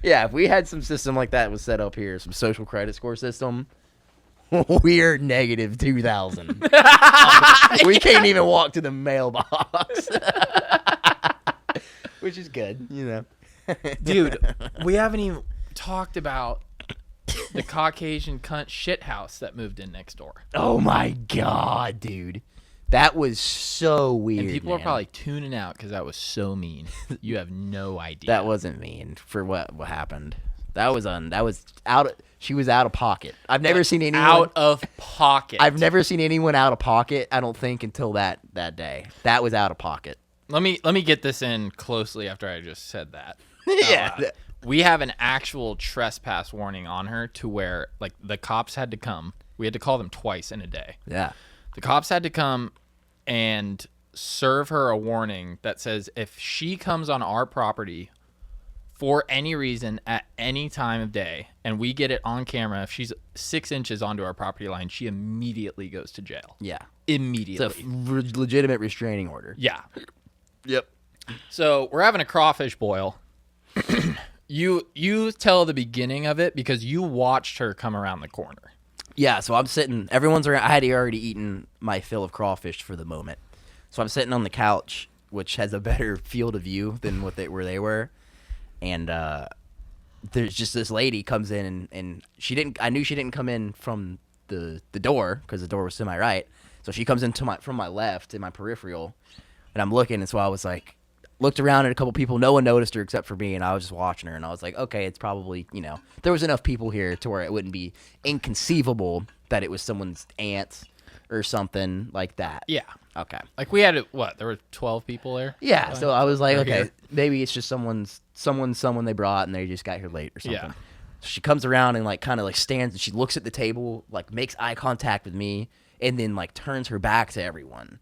Yeah, if we had some system like that was set up here, some social credit score system, we're negative 2,000. We can't even walk to the mailbox, which is good, Dude, we haven't even talked about the Caucasian cunt shit house that moved in next door. Oh my god, dude. That was so weird. And people are probably tuning out because that was so mean. You have no idea. That wasn't mean for what happened. She was out of pocket. I've never seen anyone out of pocket. I've never seen anyone out of pocket, I don't think, until that day. That was out of pocket. Let me get this in closely after I just said that. Yeah. We have an actual trespass warning on her to where like the cops had to come. We had to call them twice in a day. Yeah. The cops had to come and serve her a warning that says if she comes on our property for any reason at any time of day and we get it on camera, if she's 6 inches onto our property line, she immediately goes to jail. Yeah. Immediately. It's a legitimate restraining order. Yeah. Yep. So we're having a crawfish boil. You tell the beginning of it because you watched her come around the corner. Yeah, so I'm sitting. Everyone's around. I had already eaten my fill of crawfish for the moment, so I'm sitting on the couch, which has a better field of view than where they were. And there's just this lady comes in, and she didn't. I knew she didn't come in from the door because the door was to my right. So she comes from my left in my peripheral, and I'm looking, and so I was like, looked around at a couple people. No one noticed her except for me, and I was just watching her, and I was like, okay, it's probably, there was enough people here to where it wouldn't be inconceivable that it was someone's aunt or something like that. Yeah. Okay. Like we had, there were 12 people there? Yeah, so I was like, okay, here. maybe it's just someone they brought, and they just got here late or something. Yeah. So she comes around and kind of stands, and she looks at the table, makes eye contact with me, and then turns her back to everyone.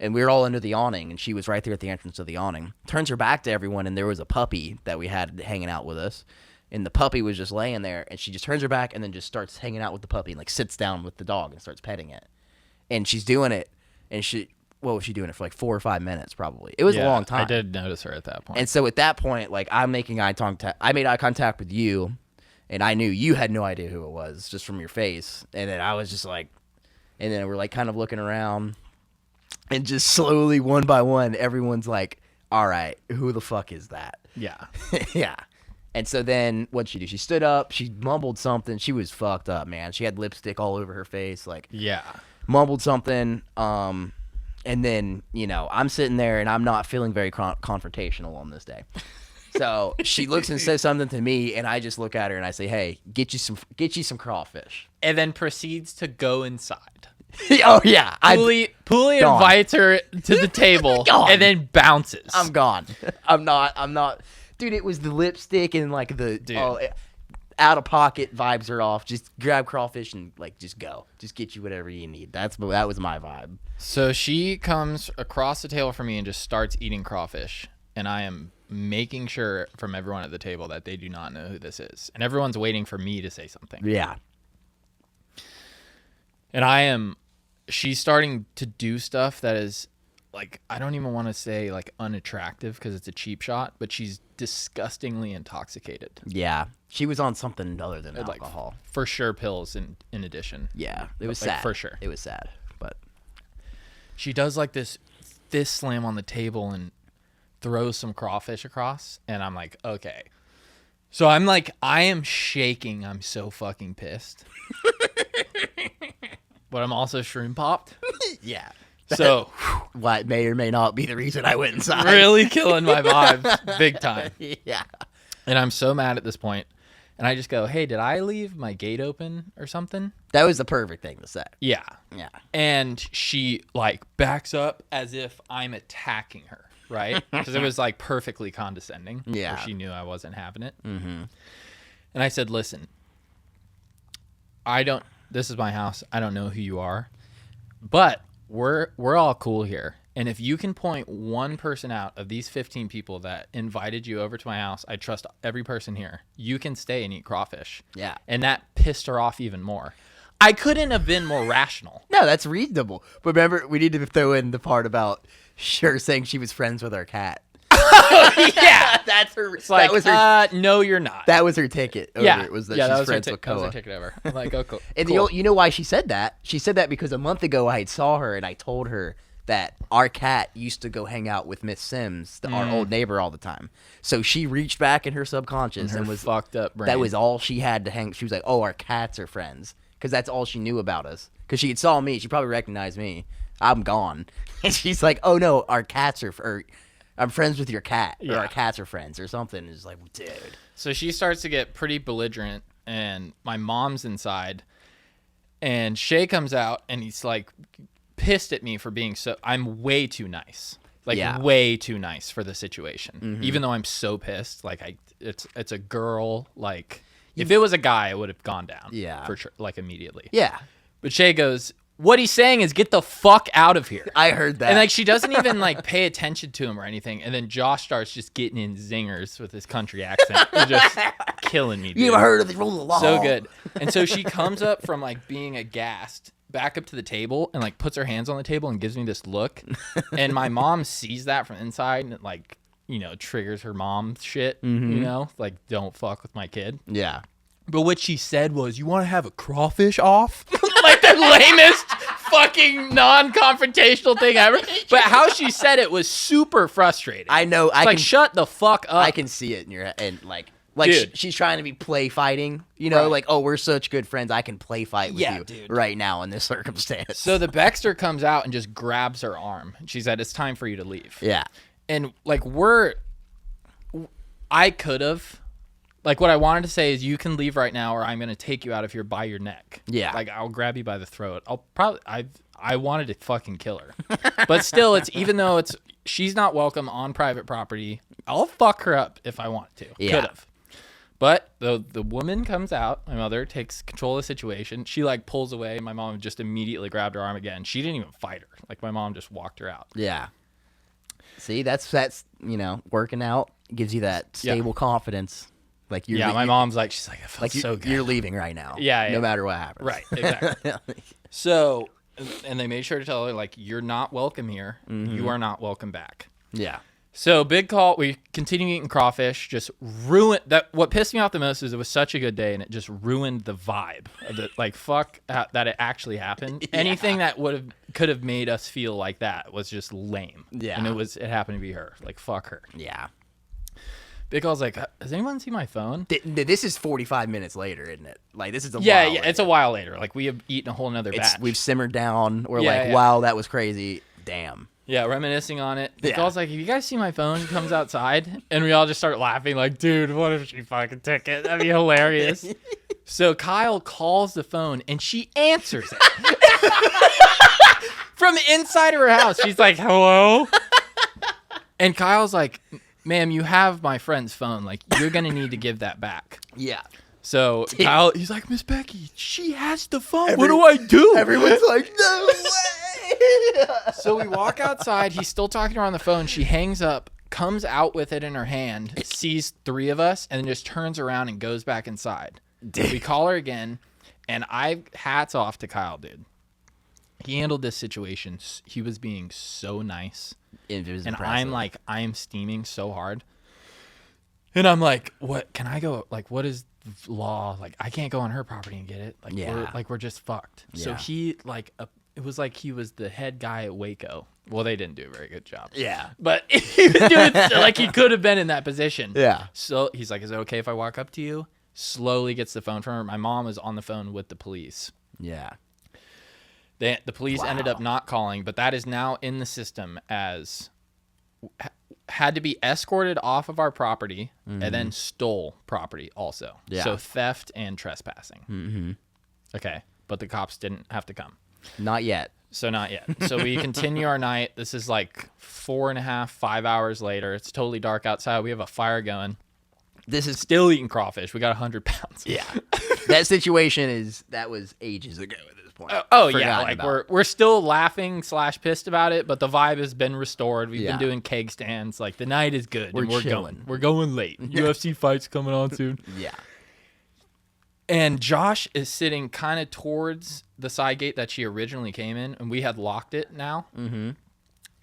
And we were all under the awning, and she was right there at the entrance of the awning. Turns her back to everyone, and there was a puppy that we had hanging out with us. And the puppy was just laying there, and she just turns her back and then just starts hanging out with the puppy and sits down with the dog and starts petting it. And she's doing it, and what was she doing it for 4 or 5 minutes probably? It was a long time. I did notice her at that point. And so at that point, I'm making eye contact. I made eye contact with you, and I knew you had no idea who it was just from your face. And then I was just and then we're kind of looking around. And just slowly, one by one, everyone's like, all right, who the fuck is that? Yeah. Yeah. And so then what'd she do? She stood up. She mumbled something. She was fucked up, man. She had lipstick all over her face. Yeah. Mumbled something. And then, I'm sitting there, and I'm not feeling very confrontational on this day. So she looks and says something to me, and I just look at her, and I say, hey, get you some crawfish. And then proceeds to go inside. Oh, yeah. Pooley invites her to the table and then bounces. I'm gone. I'm not. Dude, it was the lipstick and the... Dude. Oh, out of pocket vibes are off. Just grab crawfish and like just go. Just get you whatever you need. That was my vibe. So she comes across the table from me and just starts eating crawfish, and I am making sure from everyone at the table that they do not know who this is, and everyone's waiting for me to say something. Yeah. And she's starting to do stuff that is like, I don't even want to say like unattractive because it's a cheap shot, but she's disgustingly intoxicated. Yeah. She was on something other than alcohol. Like, for sure pills in addition. Yeah. It was like, sad. For sure. It was sad. But she does like this fist slam on the table and throws some crawfish across. And I'm like, okay. So I am shaking. I'm so fucking pissed. But I'm also shroom popped. Yeah. So what may or may not be the reason I went inside. Really killing my vibes big time. Yeah. And I'm so mad at this point. And I just go, hey, did I leave my gate open or something? That was the perfect thing to say. Yeah. Yeah. And she like backs up as if I'm attacking her, right? Because it was like perfectly condescending. Yeah. She knew I wasn't having it. Mm-hmm. And I said, listen, this is my house. I don't know who you are, but we're all cool here. And if you can point one person out of these 15 people that invited you over to my house, I trust every person here. You can stay and eat crawfish. Yeah. And that pissed her off even more. I couldn't have been more rational. No, that's reasonable. But remember, we need to throw in the part about her saying she was friends with our cat. Yeah. That's her. It's like, that was her. No, you're not. That was her ticket. Over yeah. It was that yeah, she's that was friends her with that was Koa. her ticket over. I'm like, oh, cool. And cool. you know why she said that? She said that because a month ago I saw her and I told her that our cat used to go hang out with Miss Sims, our old neighbor, all the time. So she reached back in her subconscious and was fucked up brain. That was all she had to hang. She was like, "Oh, our cats are friends," because that's all she knew about us. Because she had saw me, she probably recognized me. I'm gone, and she's like, "Oh no, our cats are." I'm friends with your cat, or our cats are friends, or something. It's like, dude. So she starts to get pretty belligerent, and my mom's inside, and Shay comes out, and he's like pissed at me for being I'm way too nice, way too nice for the situation. Even though I'm so pissed, like it's a girl. Like if it was a guy, it would have gone down. For sure, like immediately. Yeah. But Shay goes, what he's saying is get the fuck out of here. I heard that. And like she doesn't even like pay attention to him or anything. And then Josh starts just getting in zingers with his country accent. It's just killing me, dude. You ever heard of the rule of law? So good. And so she comes up from like being aghast back up to the table and like puts her hands on the table and gives me this look. And my mom sees that from inside and it like, triggers her mom shit, like don't fuck with my kid. Yeah. But what she said was, you want to have a crawfish off? Like the lamest fucking non-confrontational thing ever. But how she said it was super frustrating. I know. Shut the fuck up. I can see it in your head. And like she's trying to be play fighting, right. Like, oh, we're such good friends. I can play fight with you dude. right now in this circumstance. So the Baxter comes out and just grabs her arm. She said, it's time for you to leave. Yeah. And like I could have. Like, what I wanted to say is you can leave right now or I'm going to take you out of here by your neck. Yeah. Like, I'll grab you by the throat. I wanted to fucking kill her. But still, even though she's not welcome on private property, I'll fuck her up if I want to. Yeah. Could have. But the woman comes out. My mother takes control of the situation. She, like, pulls away. My mom just immediately grabbed her arm again. She didn't even fight her. Like, my mom just walked her out. Yeah. See, that's working out. Gives you that stable confidence. Like my mom's like, she's like, I feel so good. You're leaving right now. Yeah. No matter what happens. Right. Exactly. So, and they made sure to tell her, like, you're not welcome here. Mm-hmm. You are not welcome back. Yeah. So big call. We continue eating crawfish. Just ruined that. What pissed me off the most is it was such a good day, and it just ruined the vibe of it. Like fuck that it actually happened. Yeah. Anything that could have made us feel like that was just lame. Yeah. And it happened to be her. Like fuck her. Yeah. Big Call's like, has anyone seen my phone? This is 45 minutes later, isn't it? Like this is while later. later. It's a while later. Like we have eaten a whole nother batch. We've simmered down. We're wow, that was crazy. Damn. Yeah, reminiscing on it. Big Call's like, have you guys seen my phone? He comes outside, and we all just start laughing like, dude, what if she fucking took it? That'd be hilarious. So Kyle calls the phone, and she answers it. From inside of her house. She's like, hello? And Kyle's like, ma'am, you have my friend's phone. Like, you're going to need to give that back. Yeah. So Kyle, he's like, Miss Becky, she has the phone. Every- What do I do? Everyone's like, no way. So we walk outside. He's still talking to her on the phone. She hangs up, comes out with it in her hand, sees 3 of us, and then just turns around and goes back inside. We call her again, and hats off to Kyle, dude. He handled this situation. He was being so nice. It was and impressive. I am steaming so hard. And I'm like, what? Can I go? Like, what is the law? Like, I can't go on her property and get it. Like, we're just fucked. Yeah. So he, it was like he was the head guy at Waco. Well, they didn't do a very good job. Yeah. But he was doing like he could have been in that position. Yeah. So he's like, is it okay if I walk up to you? Slowly gets the phone from her. My mom was on the phone with the police. Yeah. The police ended up not calling, but that is now in the system as had to be escorted off of our property and then stole property also. Yeah. So theft and trespassing. Mm-hmm. Okay. But the cops didn't have to come. Not yet. So not yet. So we continue our night. This is like 4.5, 5 hours later. It's totally dark outside. We have a fire going. This is Still eating crawfish. We got 100 pounds. Yeah. That situation that was ages ago at this point. Oh yeah, like we're still laughing / pissed about it, but the vibe has been restored. We've been doing keg stands. Like the night is good. We're going. chilling. We're going late. UFC fights coming on soon. Yeah. And Josh is sitting kind of towards the side gate that she originally came in, and we had locked it now. Mm-hmm.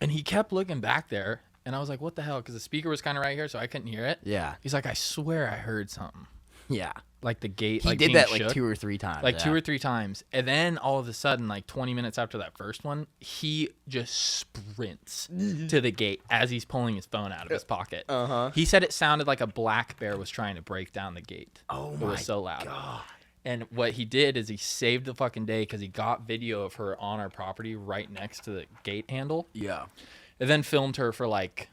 And he kept looking back there, and I was like, "What the hell?" Because the speaker was kind of right here, so I couldn't hear it. Yeah. He's like, "I swear I heard something." Yeah. Like the gate. He like did being that like shook. 2 or 3 times. Like 2 or 3 times. And then all of a sudden, like 20 minutes after that first one, he just sprints to the gate as he's pulling his phone out of his pocket. Uh-huh. He said it sounded like a black bear was trying to break down the gate. Oh It my was so loud. God. And what he did is he saved the fucking day because he got video of her on our property right next to the gate handle. Yeah. And then filmed her for like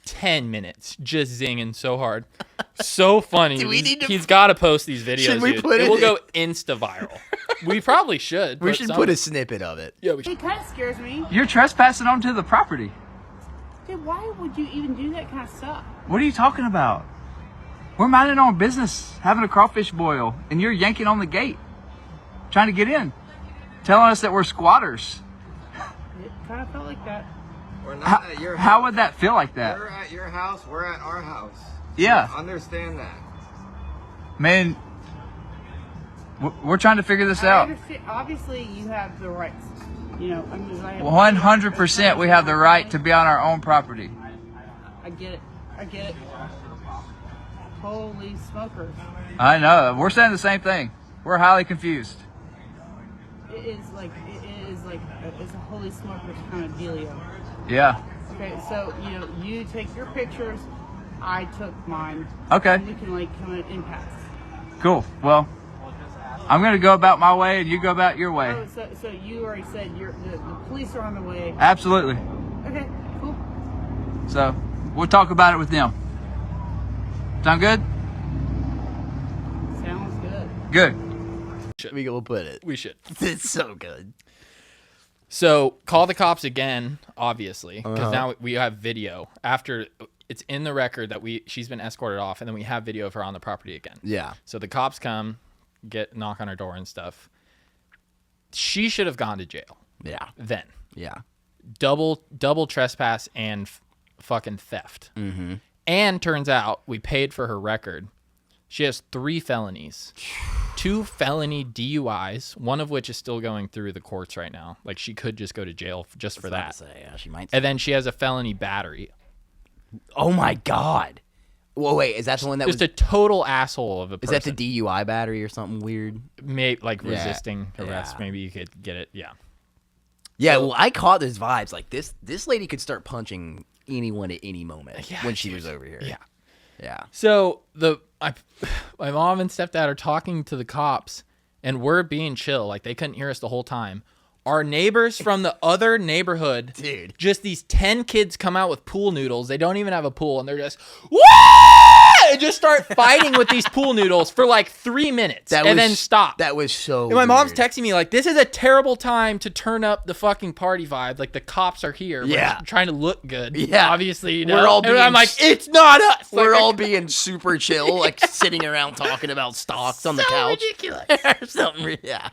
10 minutes just zinging so hard. So funny. Do we need to- He's got to post these videos. Should we dude. put it it will in? go insta viral. We probably should. We should put a snippet of it. Yeah, we should. It kind of scares me. You're trespassing onto the property. Dude, why would you even do that kind of stuff? What are you talking about? We're minding our own business, having a crawfish boil, and you're yanking on the gate, trying to get in, telling us that we're squatters. It kind of felt like that. We're not at your house. How would that feel like that? We're at your house. We're at our house. Yeah. Understand that. Man, we're trying to figure this I out. understand. Obviously, you have the rights. You know, I mean, I have 100% we have the right to be on our own property. I get it. I get it. Holy smokers. I know. We're saying the same thing. We're highly confused. It is like it's a holy smokers kind of dealio. Yeah. Okay, so you take your pictures, I took mine. Okay. And we can like come in impasse. Cool. Well, I'm going to go about my way and you go about your way. Oh, so you already said the police are on the way. Absolutely. Okay, cool. So we'll talk about it with them. Sound good? Sounds good. Good. We'll put it. We should. It's so good. So call the cops again, obviously, because now we have video. After it's in the record that she's been escorted off, and then we have video of her on the property again. Yeah. So the cops come, knock on her door and stuff. She should have gone to jail. Yeah. Then Yeah. double trespass and fucking theft. Mm-hmm. And turns out we paid for her record. She has 3 felonies, 2 felony DUIs, one of which is still going through the courts right now. Like she could just go to jail just for that. Yeah, she might. And then she has a felony battery. Oh my God. Well, wait, is that the one that Just was? a total asshole of a Is person. that the DUI battery or something weird? Like Yeah. resisting arrest? Yeah. Maybe you could get it. Yeah. Yeah. Well, I caught those vibes. Like this lady could start punching anyone at any moment when she was over here. Yeah. Yeah. So my mom and stepdad are talking to the cops, and we're being chill. Like they couldn't hear us the whole time. Our neighbors from the other neighborhood, Dude. just these 10 kids come out with pool noodles. They don't even have a pool, and they're just, woo! And just start fighting with these pool noodles for like 3 minutes, then stop. That was so And my mom's weird. texting me like, this is a terrible time to turn up the fucking party vibe. Like, the cops are here. Yeah. We're trying to look good. Yeah. Obviously, you know. We're all And being I'm like, it's not us. We're Like, all being super chill, like sitting around talking about stocks on the couch. ridiculous. Or something. Yeah.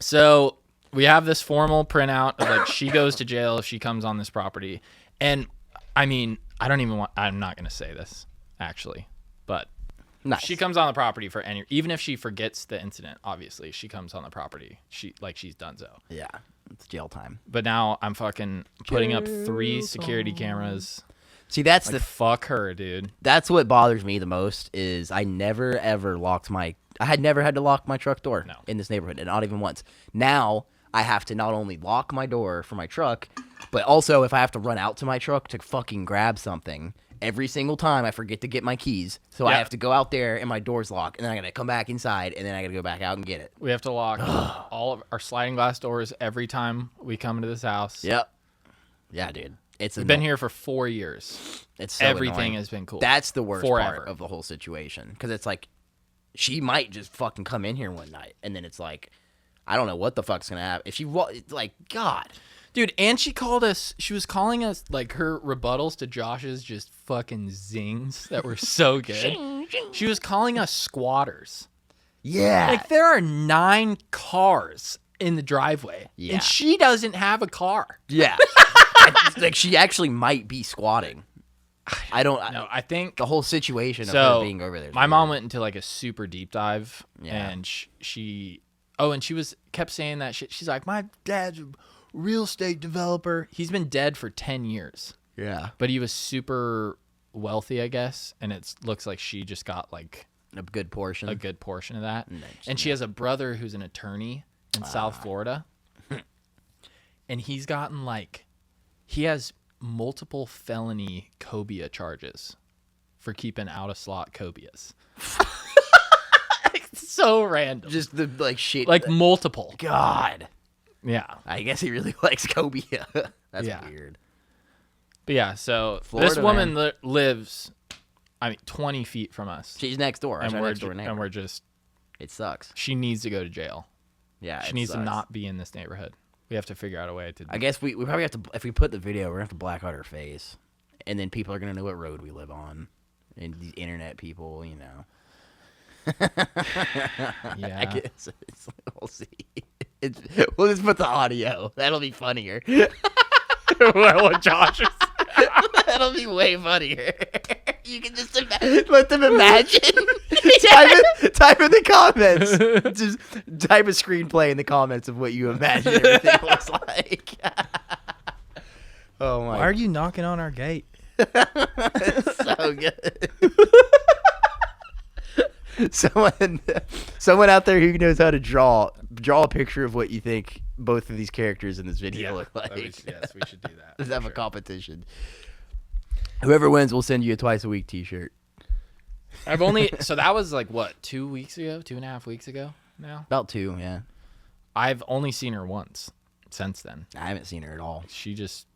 So we have this formal printout of like, she goes to jail if she comes on this property. And I mean, I'm not going to say this actually, but Nice. she comes on the property for even if she forgets the incident, obviously she comes on the property. She's done so. Yeah. It's jail time. But now I'm fucking putting up 3 security cameras. See, that's Like, fuck her, dude. that's what bothers me the most is I never ever I had never had to lock my truck door in this neighborhood, and not even once. Now I have to not only lock my door for my truck, but also if I have to run out to my truck to fucking grab something, every single time I forget to get my keys. So I Yeah. have to go out there and my door's locked, and then I gotta come back inside, and then I gotta go back out and get it. We have to lock all of our sliding glass doors every time we come into this house. Yep. Yeah, dude. We've been here for 4 years. It's so Everything annoying. has been cool. That's the worst Forever. part of the whole situation, because it's like she might just fucking come in here one night, and then it's like I don't know what the fuck's gonna happen if she like God. Dude, and she called us. She was calling us like her rebuttals to Josh's just fucking zings that were so good. She was calling us squatters. Yeah. Like, there are 9 cars in the driveway, Yeah. and she doesn't have a car. Yeah. Like she actually might be squatting. I don't No, I think the whole situation of so. her being over there. is My weird. mom went into like a super deep dive, Yeah. and she kept saying that shit. She's like, my dad's a real estate developer. He's been dead for 10 years. Yeah. But he was super wealthy, I guess, and it looks like she just got like A good portion. a good portion of that. Nice. And she has a brother who's an attorney in South Florida. And he's gotten he has multiple felony cobia charges for keeping out of slot cobias. It's so random. Just the shit. Like multiple. God. Yeah. I guess he really likes cobia. That's Yeah. weird. But yeah, so Florida, this woman lives, 20 feet from us. She's next door. And Our we're, next door neighbor. and we're just, It sucks. she needs to go to jail. Yeah. She it needs to sucks. not be in this neighborhood. We have to figure out a way to. I guess we probably have to, if we put the video, we're gonna have to black out her face, and then people are gonna know what road we live on, and these internet people, you know. Yeah. I guess we'll see. We'll just put the audio. That'll be funnier. Well, Josh. That'll be way funnier. You can just let them imagine. Type in the comments. Just type a screenplay in the comments of what you imagine everything looks like. Oh my! Why are you knocking on our gate? So good. Someone out there who knows how to draw a picture of what you think both of these characters in this video look like. Yes, we should do that. Let's have a competition. Whoever wins, we'll send you a Twiiceaweek t-shirt. I've only so that was like what 2 weeks ago, 2.5 weeks ago now. About 2, yeah. I've only seen her once since then. I haven't seen her at all. She just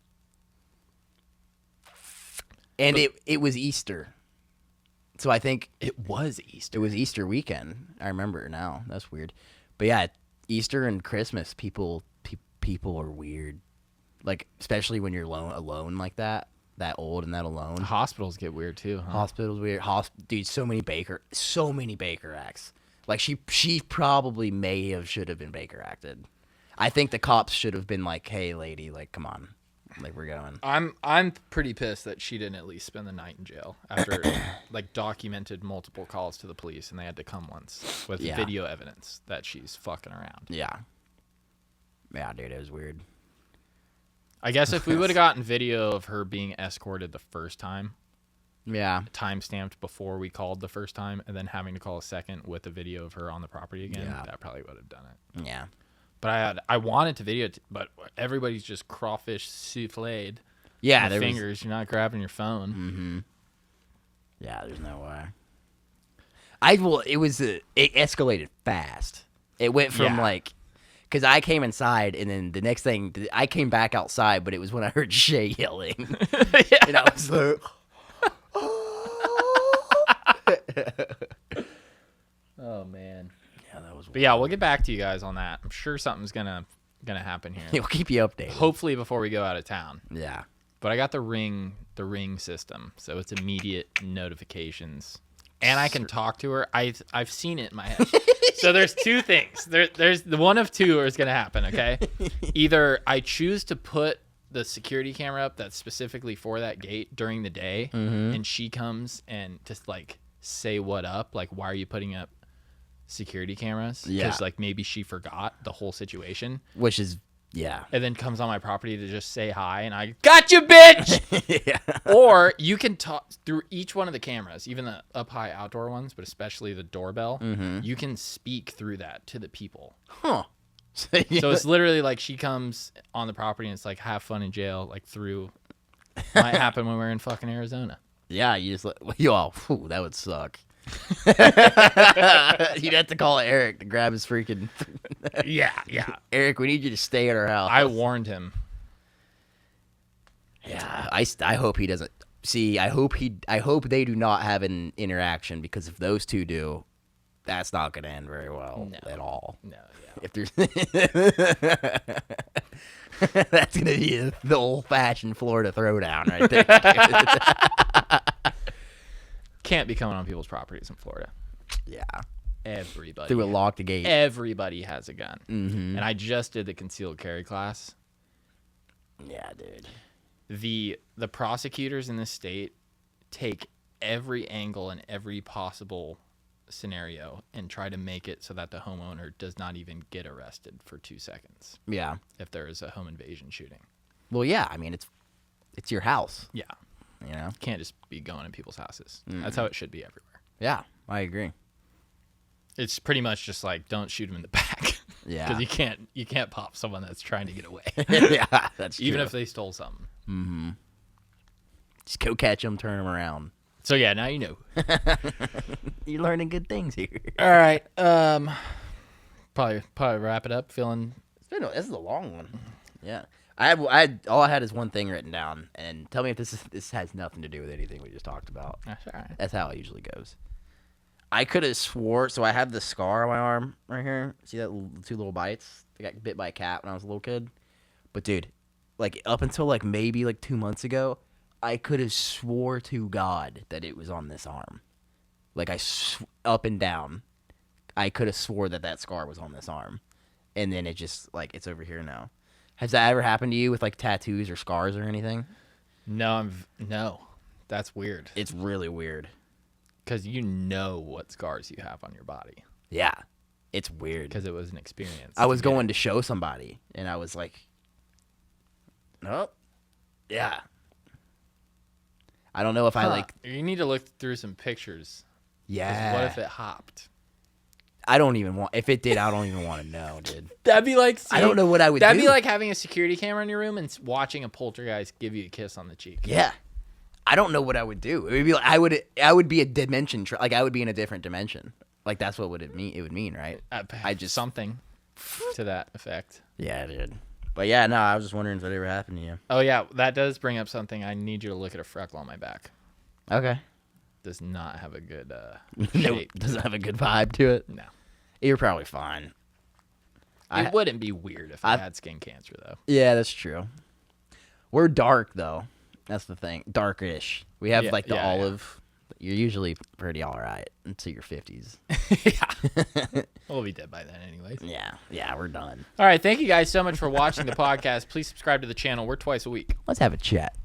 And it was Easter. So I think it was Easter. it was Easter weekend. I remember now. That's weird. But yeah, Easter and Christmas, people are weird. Like, especially when you're alone like that old and that alone. Hospitals get weird too, huh? Hospitals weird. Dude, so many Baker acts. Like she probably should have been Baker acted. I think the cops should have been like, "Hey, lady, like, come on, like, we're going." I'm pretty pissed that she didn't at least spend the night in jail after like documented multiple calls to the police, and they had to come once with Yeah. video evidence that she's fucking around. Yeah, dude, it was weird. I guess if we would have gotten video of her being escorted the first time, Yeah, time stamped before we called the first time, and then having to call a second with a video of her on the property again, Yeah. that probably would have done it. yeah. But I wanted to video it, but everybody's just crawfish souffled. Yeah, with there was. fingers. You're not grabbing your phone. Mm-hmm. Yeah, there's no way. It escalated fast. It went from Yeah. like, because I came inside, and then the next thing, I came back outside, but it was when I heard Shay yelling. And I was like, Oh man. yeah, that was But yeah, we'll get back to you guys on that. I'm sure something's gonna happen here. We'll keep you updated. Hopefully before we go out of town. Yeah. But I got the ring system, so it's immediate notifications, and I can talk to her. I've seen it in my head. So there's two things. There's the one of two is gonna happen. Okay, either I choose to put the security camera up that's specifically for that gate during the day, and she comes and just like say what up, like why are you putting up security cameras? Yeah. Because like maybe she forgot the whole situation. Which is, yeah. And then comes on my property to just say hi, and I got you, bitch. Yeah. Or you can talk through each one of the cameras, even the up high outdoor ones, but especially the doorbell. You can speak through that to the people. Huh. So it's literally like she comes on the property and it's like have fun in jail, like through. Might happen when we're in fucking Arizona. Yeah, you just that would suck. You'd have to call Eric to grab his freaking. Yeah. Eric, we need you to stay at our house. I warned him. Yeah, I hope he doesn't. See, I hope they do not have an interaction, because if those two do, that's not going to end very well at all. No, yeah. If there's that's going to be the old-fashioned Florida throwdown right there. Can't be coming on people's properties in Florida. Yeah. Everybody. Through a locked gate. Everybody has a gun. Mm-hmm. And I just did the concealed carry class. Yeah, dude. The prosecutors in this state take every angle and every possible scenario and try to make it so that the homeowner does not even get arrested for 2 seconds Yeah. if there is a home invasion shooting. Well, yeah. I mean, it's your house. Yeah. You know. You can't just be going in people's houses. That's how it should be everywhere. Yeah, I agree. It's pretty much just like don't shoot them in the back. Yeah. Because you can't pop someone that's trying to get away. Yeah, that's true. Even if they stole something. Mm-hmm. Just go catch them, turn them around. So yeah, now you know. You're learning good things here. All right. Probably wrap it up. This is a long one. Yeah. All I had is one thing written down, and tell me if this has nothing to do with anything we just talked about. That's all right. That's how it usually goes. I could have swore, so I have the scar on my arm right here. See that two little bites? I got bit by a cat when I was a little kid. But dude, like up until like maybe like 2 months ago, I could have swore to God that it was on this arm. Like up and down, I could have swore that scar was on this arm, and then it just like it's over here now. Has that ever happened to you with like tattoos or scars or anything? No, that's weird. It's really weird. Because you know what scars you have on your body. Yeah, it's weird. Because it was an experience. I was going to show somebody, and I was like, nope. Yeah. I don't know if I like. You need to look through some pictures. 'Cause Yeah. what if it hopped? I don't even want. If it did, I don't even want to know, dude. That'd be like. I don't know what I would do. That'd be like having a security camera in your room and watching a poltergeist give you a kiss on the cheek. Yeah. I don't know what I would do. It would be like I would be a dimension. Like I would be in a different dimension. Like that's what would it mean? It would mean, right? I just something to that effect. Yeah, dude. But yeah, no, I was just wondering if that ever happened to you. Oh yeah, that does bring up something. I need you to look at a freckle on my back. Okay. Does not have a good Nope. shape. Doesn't have a good vibe to it. No. You're probably fine. It wouldn't be weird if I had skin cancer though. Yeah, that's true. We're dark though. That's the thing. Darkish. We have like the olive. You're usually pretty all right until your 50s. Yeah. We'll be dead by then anyways. Yeah. Yeah, we're done. All right. Thank you guys so much for watching the podcast. Please subscribe to the channel. We're twice a week. Let's have a chat.